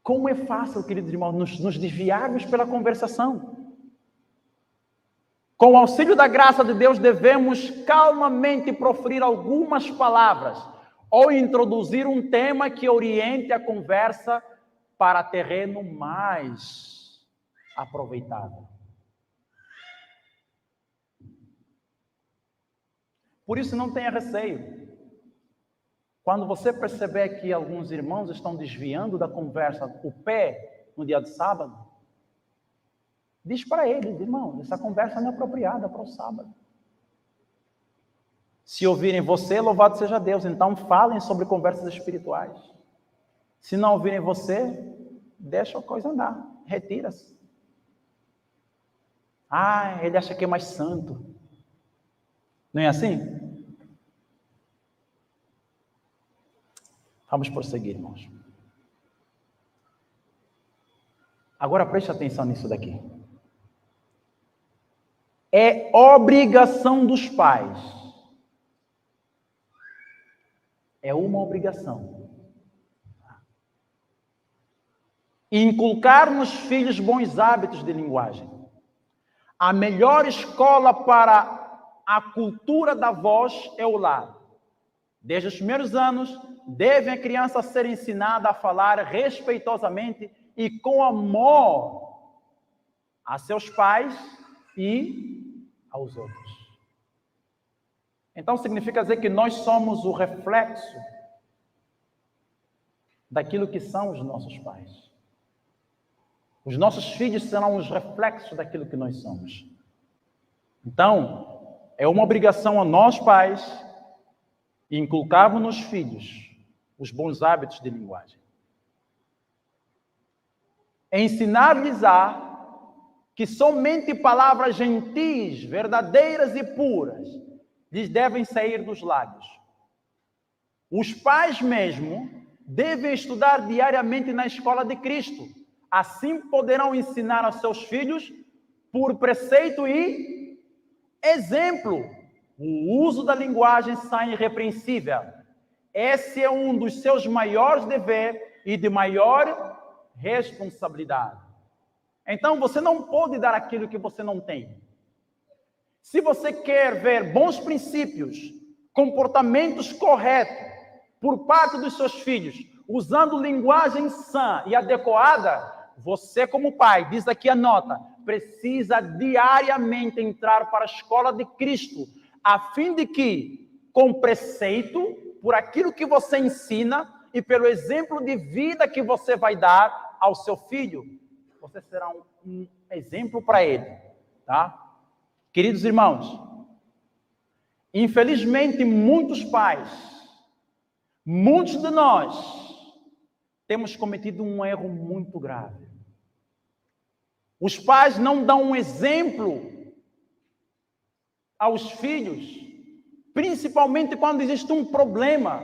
Como é fácil, queridos irmãos, nos desviarmos pela conversação. Com o auxílio da graça de Deus, devemos calmamente proferir algumas palavras ou introduzir um tema que oriente a conversa para terreno mais aproveitado. Por isso, não tenha receio. Quando você perceber que alguns irmãos estão desviando da conversa o pé no dia de sábado, diz para eles: irmão, essa conversa não é apropriada para o sábado. Se ouvirem você, louvado seja Deus, então falem sobre conversas espirituais. Se não ouvirem você, deixa a coisa andar, retira-se. Ele acha que é mais santo. Não é assim? Vamos prosseguir, irmãos. Agora preste atenção nisso daqui. É obrigação dos pais. É uma obrigação. Inculcar nos filhos bons hábitos de linguagem. A melhor escola para a cultura da voz é o lar. Desde os primeiros anos, deve a criança ser ensinada a falar respeitosamente e com amor a seus pais e aos outros. Então, significa dizer que nós somos o reflexo daquilo que são os nossos pais. Os nossos filhos serão os reflexos daquilo que nós somos. Então, é uma obrigação a nós, pais, inculcarmos nos filhos os bons hábitos de linguagem. Ensinar-lhes que somente palavras gentis, verdadeiras e puras lhes devem sair dos lábios. Os pais mesmo devem estudar diariamente na escola de Cristo. Assim poderão ensinar aos seus filhos por preceito e exemplo o uso da linguagem sã e irrepreensível. Esse é um dos seus maiores deveres e de maior responsabilidade. Então, você não pode dar aquilo que você não tem. Se você quer ver bons princípios, comportamentos corretos por parte dos seus filhos, usando linguagem sã e adequada, você como pai, diz aqui a nota, precisa diariamente entrar para a escola de Cristo, a fim de que, com preceito, por aquilo que você ensina e pelo exemplo de vida que você vai dar ao seu filho, você será um exemplo para ele, tá? Queridos irmãos, infelizmente muitos pais, muitos de nós, temos cometido um erro muito grave. Os pais não dão um exemplo aos filhos, principalmente quando existe um problema,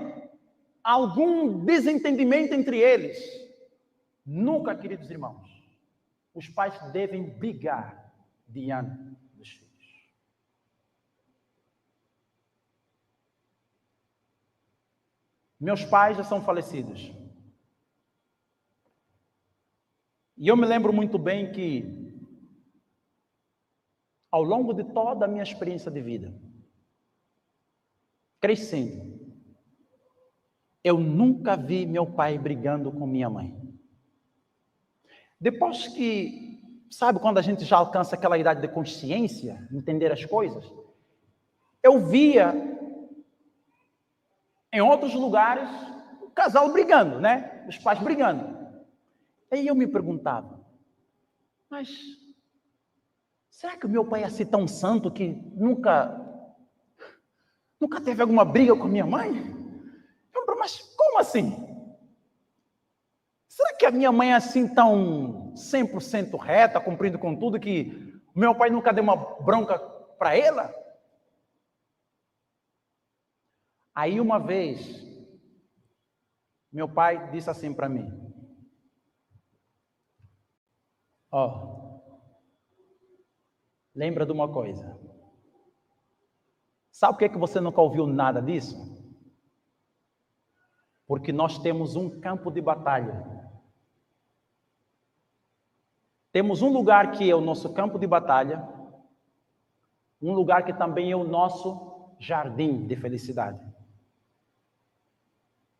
algum desentendimento entre eles. Nunca, queridos irmãos, os pais devem brigar diante dos filhos. Meus pais já são falecidos. E eu me lembro muito bem que, ao longo de toda a minha experiência de vida, crescendo, eu nunca vi meu pai brigando com minha mãe. Depois que, sabe, quando a gente já alcança aquela idade de consciência, entender as coisas, eu via em outros lugares o casal brigando, né? Os pais brigando. Aí eu me perguntava, mas será que o meu pai é assim tão santo que nunca teve alguma briga com a minha mãe? Mas como assim? Será que a minha mãe é assim tão 100% reta, cumprindo com tudo, que o meu pai nunca deu uma bronca para ela? Aí uma vez, meu pai disse assim para mim, lembra de uma coisa, sabe por que você nunca ouviu nada disso? Porque nós temos um campo de batalha. Temos um lugar que é o nosso campo de batalha, um lugar que também é o nosso jardim de felicidade.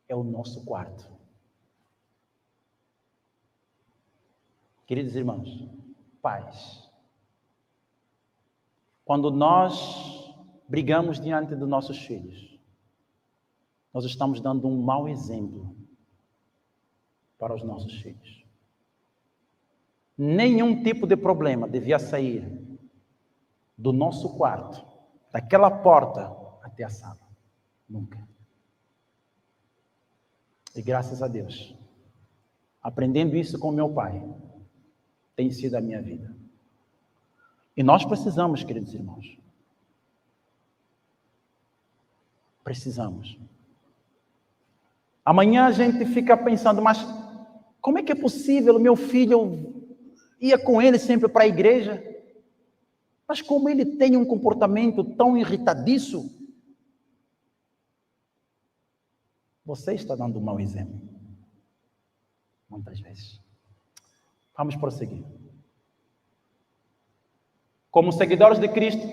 É o nosso quarto. Queridos irmãos, pais, quando nós brigamos diante dos nossos filhos, nós estamos dando um mau exemplo para os nossos filhos. Nenhum tipo de problema devia sair do nosso quarto, daquela porta até a sala. Nunca. E graças a Deus, aprendendo isso com meu pai, tem sido a minha vida. E nós precisamos, queridos irmãos. Precisamos. Amanhã a gente fica pensando, mas como é que é possível o meu filho ia com ele sempre para a igreja? Mas como ele tem um comportamento tão irritadiço? Você está dando um mau exemplo. Muitas vezes. Vamos prosseguir. Como seguidores de Cristo,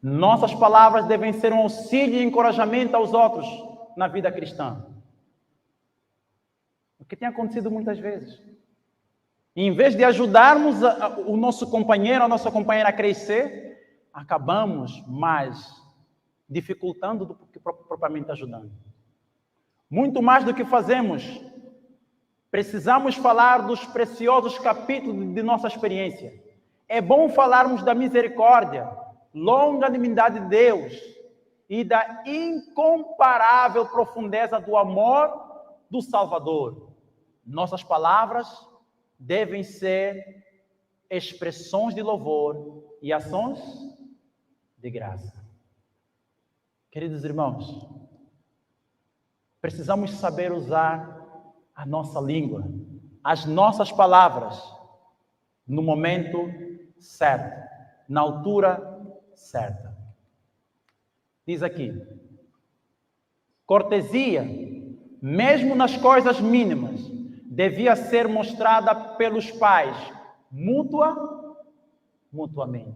nossas palavras devem ser um auxílio e encorajamento aos outros. na vida cristã? O que tem acontecido muitas vezes. E em vez de ajudarmos o nosso companheiro, a nossa companheira a crescer, acabamos mais dificultando do que propriamente ajudando. Muito mais do que fazemos, precisamos falar dos preciosos capítulos de nossa experiência. É bom falarmos da misericórdia, longanimidade de Deus e da incomparável profundeza do amor do Salvador. Nossas palavras devem ser expressões de louvor e ações de graça. Queridos irmãos, precisamos saber usar a nossa língua, as nossas palavras, no momento certo, na altura certa. Diz aqui, cortesia, mesmo nas coisas mínimas, devia ser mostrada pelos pais, mutuamente.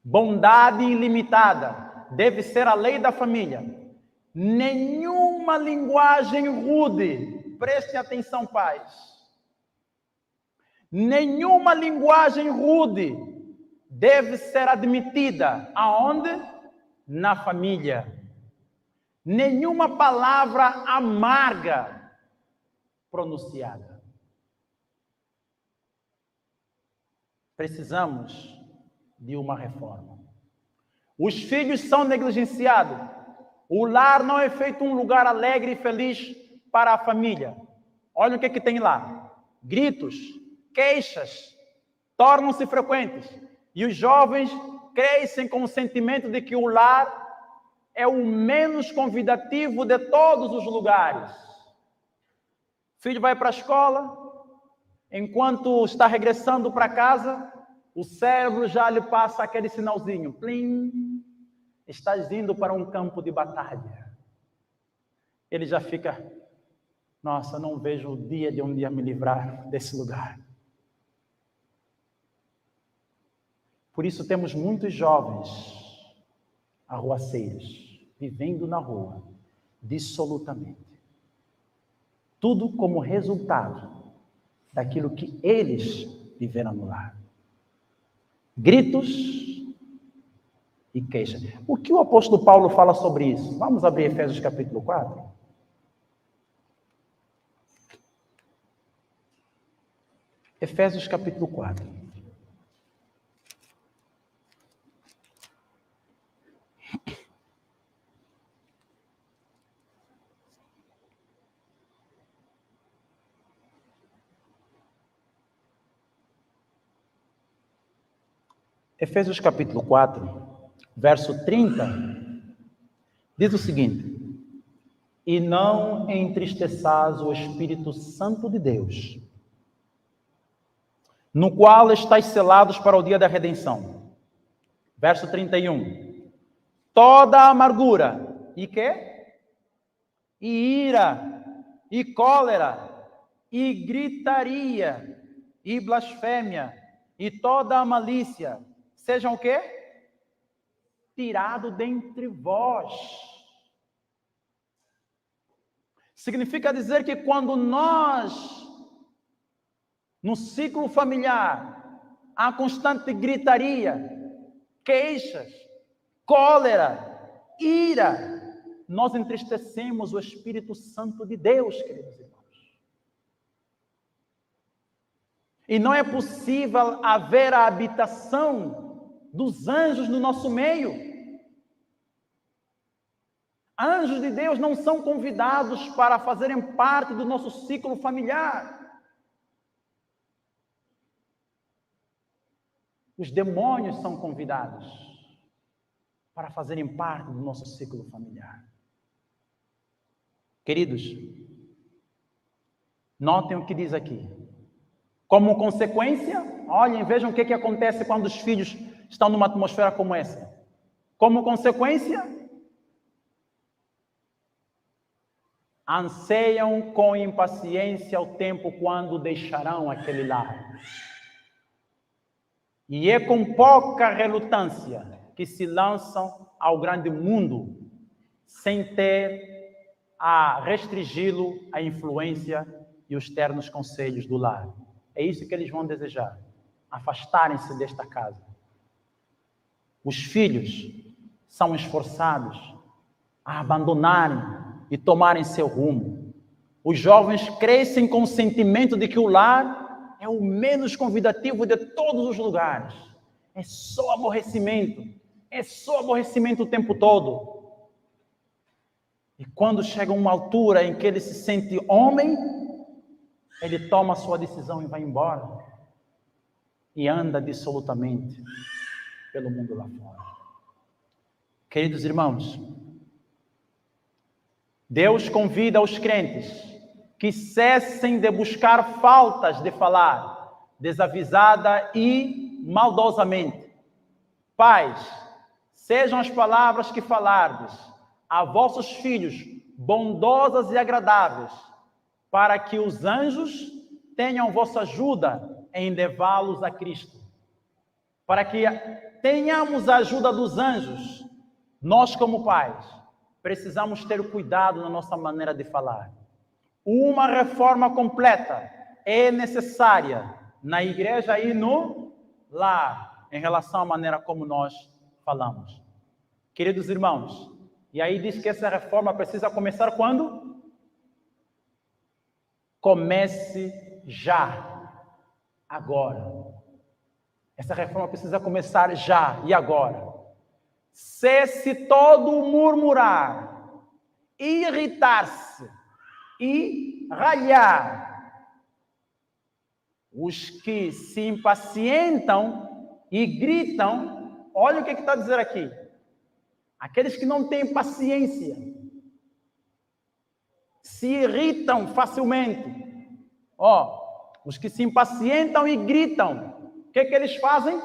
Bondade ilimitada deve ser a lei da família. Nenhuma linguagem rude, prestem atenção, pais. Nenhuma linguagem rude deve ser admitida. Aonde? Na família. Nenhuma palavra amarga pronunciada. Precisamos de uma reforma. Os filhos são negligenciados. O lar não é feito um lugar alegre e feliz para a família. Olha o que tem lá. Gritos, queixas, tornam-se frequentes. E os jovens crescem com o sentimento de que o lar é o menos convidativo de todos os lugares. O filho vai para a escola, enquanto está regressando para casa, o cérebro já lhe passa aquele sinalzinho. Plim, estás indo para um campo de batalha. Ele já fica, nossa, não vejo o dia de um dia me livrar desse lugar. Por isso temos muitos jovens arruaceiros, vivendo na rua, dissolutamente. Tudo como resultado daquilo que eles viveram no lar. Gritos e queixas. O que o apóstolo Paulo fala sobre isso? Vamos abrir Efésios capítulo 4. Efésios capítulo 4. Efésios capítulo 4, verso 30, diz o seguinte: e não entristeçais o Espírito Santo de Deus, no qual estáis selados para o dia da redenção. Verso 31, toda amargura, e quê? E ira, e cólera, e gritaria, e blasfêmia, e toda a malícia, sejam o quê? Tirado dentre vós. Significa dizer que quando nós, no ciclo familiar, há constante gritaria, queixas, cólera, ira, nós entristecemos o Espírito Santo de Deus, queridos irmãos. E não é possível haver a habitação dos anjos no nosso meio. Anjos de Deus não são convidados para fazerem parte do nosso ciclo familiar. Os demônios são convidados para fazerem parte do nosso ciclo familiar. Queridos, notem o que diz aqui. Como consequência, olhem, vejam o que acontece quando os filhos estão numa atmosfera como essa. Como consequência, anseiam com impaciência o tempo quando deixarão aquele lar. E é com pouca relutância que se lançam ao grande mundo sem ter a restringi-lo à influência e os ternos conselhos do lar. É isso que eles vão desejar, afastarem-se desta casa. Os filhos são esforçados a abandonarem e tomarem seu rumo. Os jovens crescem com o sentimento de que o lar é o menos convidativo de todos os lugares. É só aborrecimento o tempo todo. E quando chega uma altura em que ele se sente homem, ele toma a sua decisão e vai embora. E anda dissolutamente pelo mundo lá fora. Queridos irmãos, Deus convida os crentes que cessem de buscar faltas de falar, desavisada e maldosamente. Pais, sejam as palavras que falardes a vossos filhos bondosas e agradáveis, para que os anjos tenham vossa ajuda em levá-los a Cristo. Para que tenhamos a ajuda dos anjos, nós como pais, precisamos ter cuidado na nossa maneira de falar. Uma reforma completa é necessária na igreja e no lar, em relação à maneira como nós falamos. Queridos irmãos, e aí diz que essa reforma precisa começar quando? Comece já, agora. Essa reforma precisa começar já e agora. Cesse todo o murmurar, irritar-se e ralhar. Os que se impacientam e gritam, olha o que está a dizer aqui. Aqueles que não têm paciência, se irritam facilmente. Os que se impacientam e gritam, o que eles fazem?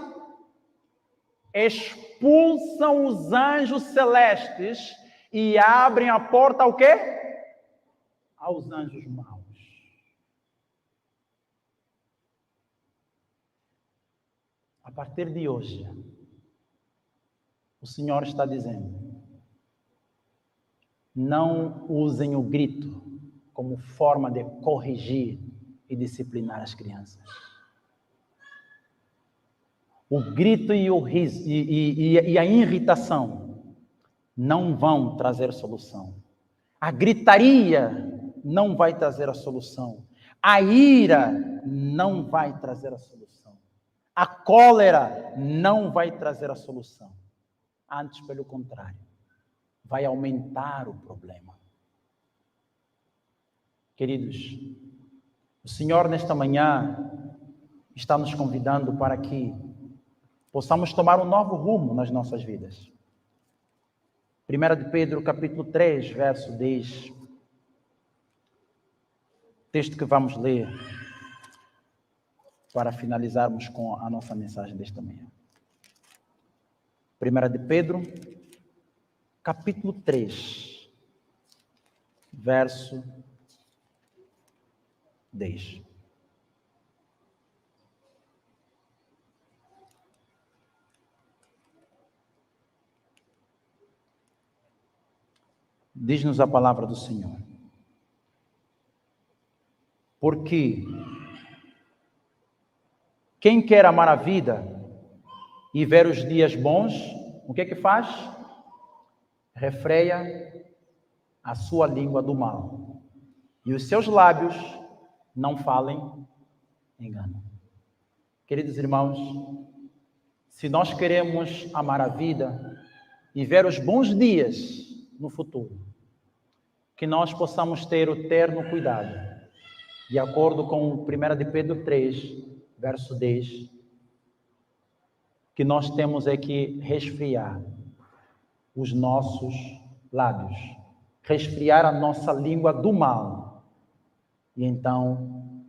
Expulsam os anjos celestes e abrem a porta ao quê? Aos anjos maus. A partir de hoje, o Senhor está dizendo: não usem o grito como forma de corrigir e disciplinar as crianças. O grito e o riso e a irritação não vão trazer solução. A gritaria não vai trazer a solução. A ira não vai trazer a solução. A cólera não vai trazer a solução. Antes, pelo contrário, vai aumentar o problema. Queridos, o Senhor nesta manhã está nos convidando para que possamos tomar um novo rumo nas nossas vidas. 1 de Pedro, capítulo 3, verso 10. Texto que vamos ler para finalizarmos com a nossa mensagem desta manhã. 1 de Pedro, capítulo 3, verso 10. Diz-nos a palavra do Senhor. Porque quem quer amar a vida e ver os dias bons, o que faz? Refreia a sua língua do mal, e os seus lábios não falem engano. Queridos irmãos, se nós queremos amar a vida e ver os bons dias no futuro, que nós possamos ter o terno cuidado, de acordo com 1 de Pedro 3, verso 10, que nós temos é que resfriar os nossos lábios, resfriar a nossa língua do mal, e então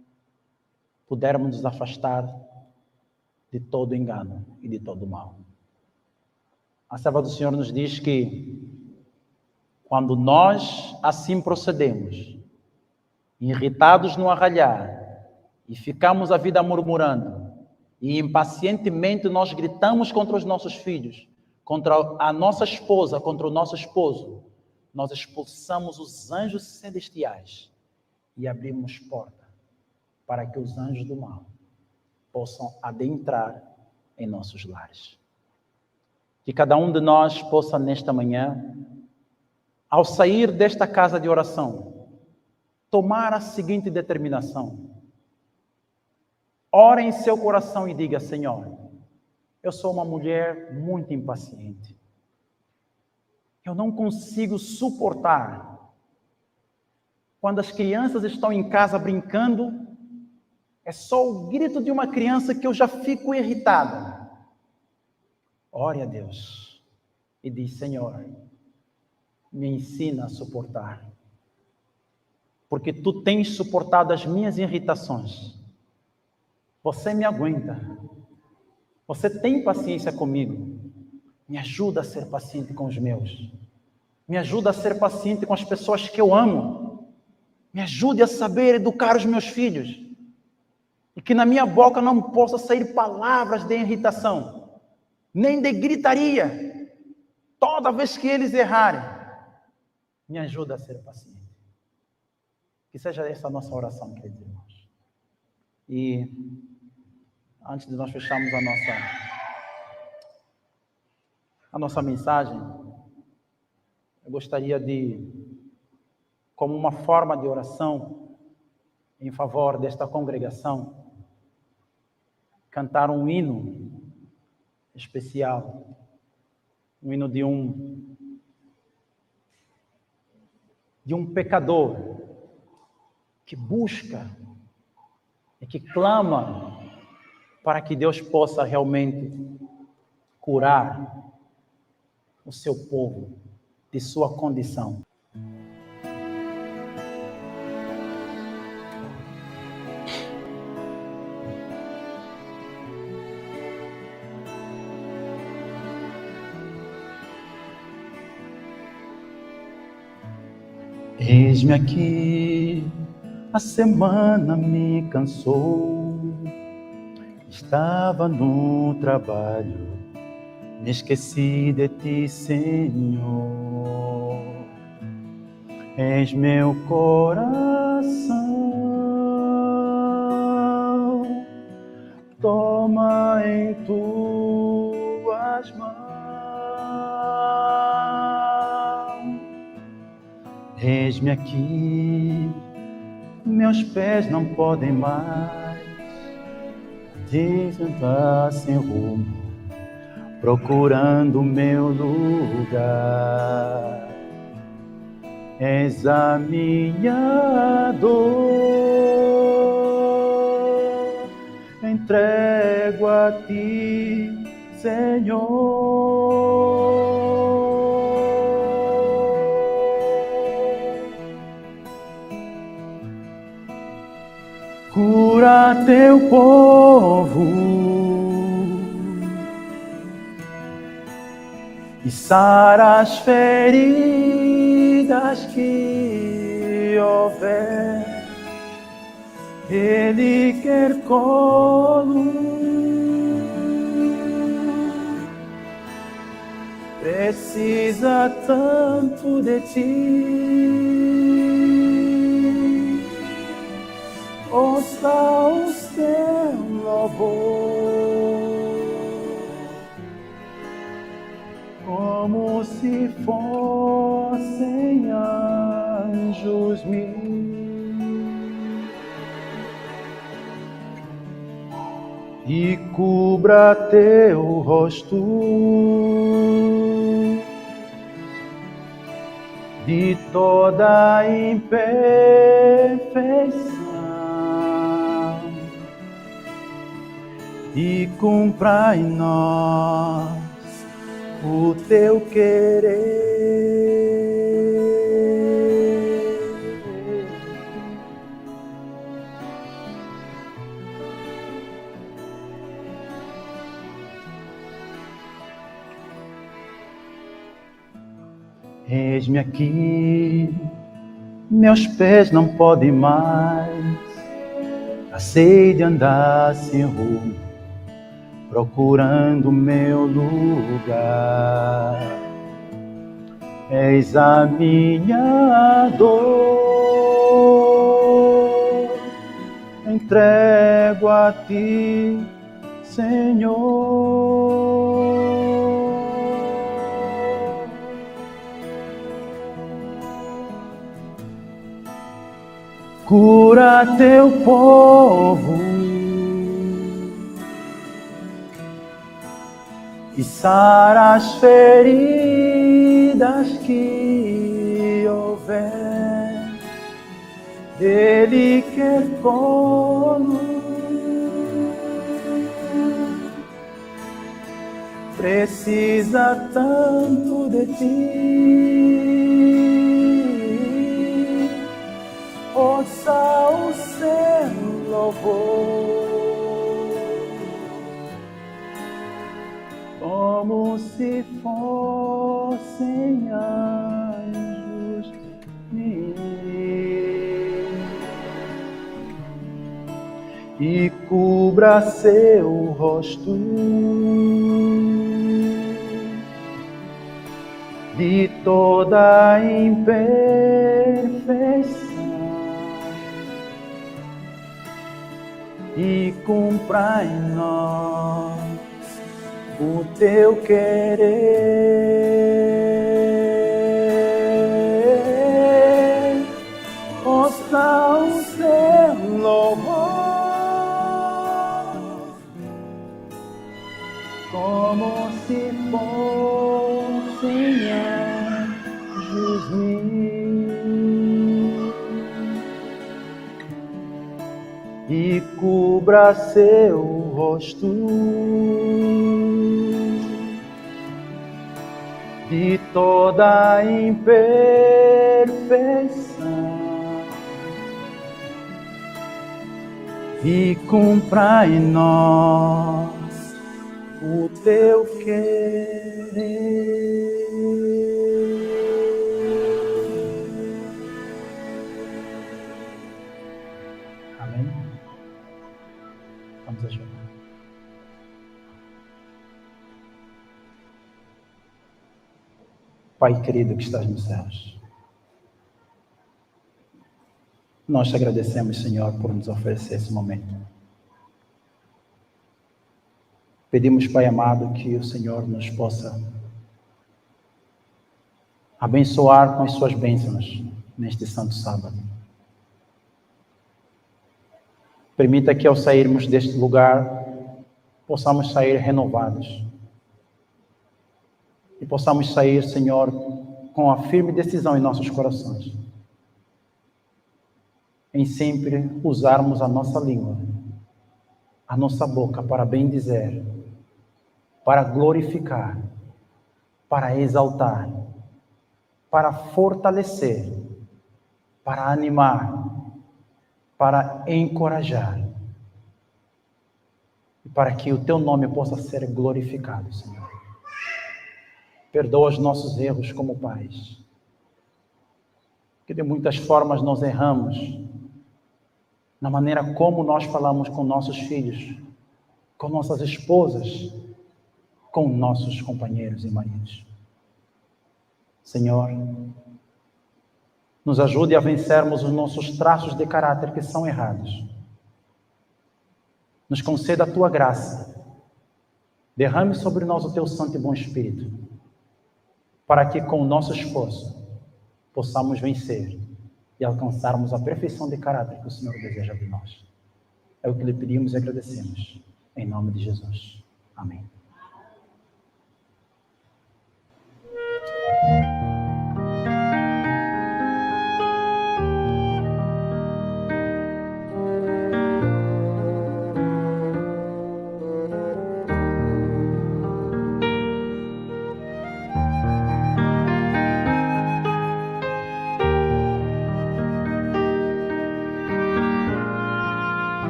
pudermos nos afastar de todo engano e de todo mal. A serva do Senhor nos diz que quando nós assim procedemos, irritados no arralhar, e ficamos a vida murmurando, e impacientemente nós gritamos contra os nossos filhos, contra a nossa esposa, contra o nosso esposo, nós expulsamos os anjos celestiais e abrimos porta para que os anjos do mal possam adentrar em nossos lares. Que cada um de nós possa, nesta manhã, ao sair desta casa de oração, tomar a seguinte determinação. Ore em seu coração e diga: Senhor, eu sou uma mulher muito impaciente. Eu não consigo suportar quando as crianças estão em casa brincando, é só o grito de uma criança que eu já fico irritada. Ore a Deus e diz: Senhor, me ensina a suportar. Porque tu tens suportado as minhas irritações. Você me aguenta. Você tem paciência comigo. Me ajuda a ser paciente com os meus. Me ajuda a ser paciente com as pessoas que eu amo. Me ajude a saber educar os meus filhos. E que na minha boca não possa sair palavras de irritação, nem de gritaria. Toda vez que eles errarem, me ajuda a ser paciente. Que seja essa a nossa oração, queridos irmãos. E antes de nós fecharmos a nossa mensagem, eu gostaria de, como uma forma de oração em favor desta congregação, cantar um hino especial, um hino de um pecador que busca e que clama para que Deus possa realmente curar o seu povo de sua condição. Eis-me aqui, a semana me cansou, estava no trabalho, me esqueci de ti, Senhor. És meu coração, toma em tuas mãos. Eis-me aqui, meus pés não podem mais desandar sem rumo, procurando meu lugar. És a minha dor, entrego a ti, Senhor. Cura teu povo e sara as feridas que houver. Ele quer colo, precisa tanto de ti. Ouça o seu louvor, como se fossem anjos mil, e cubra teu rosto de toda imperfeição e cumpra em nós o teu querer. Eis-me aqui, meus pés não podem mais, cansei de andar sem rumo, procurando meu lugar. Eis a minha dor, entrego a ti, Senhor. Cura teu povo e sara as feridas que houver. Ele quer como precisa tanto de ti. Ouça o seu louvor como se fossem anjos e cubra seu rosto de toda imperfeição e cumpra em nós o teu querer. Ouça o seu louvor como se fossem anjos e cubra seu rosto de toda imperfeição e cumpra em nós o teu querer. Amém? Vamos ajudar. Pai querido que estás nos céus, nós te agradecemos, Senhor, por nos oferecer esse momento. Pedimos, Pai amado, que o Senhor nos possa abençoar com as suas bênçãos neste santo sábado. Permita que ao sairmos deste lugar, possamos sair renovados. E possamos sair, Senhor, com a firme decisão em nossos corações, em sempre usarmos a nossa língua, a nossa boca para bendizer, para glorificar, para exaltar, para fortalecer, para animar, para encorajar, e para que o teu nome possa ser glorificado, Senhor. Perdoa os nossos erros como pais, que de muitas formas nós erramos na maneira como nós falamos com nossos filhos, com nossas esposas, com nossos companheiros e maridos. Senhor, nos ajude a vencermos os nossos traços de caráter que são errados. Nos conceda a tua graça, derrame sobre nós o teu santo e bom Espírito, para que com o nosso esforço possamos vencer e alcançarmos a perfeição de caráter que o Senhor deseja de nós. É o que lhe pedimos e agradecemos. Em nome de Jesus. Amém.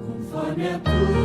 Conforme a tua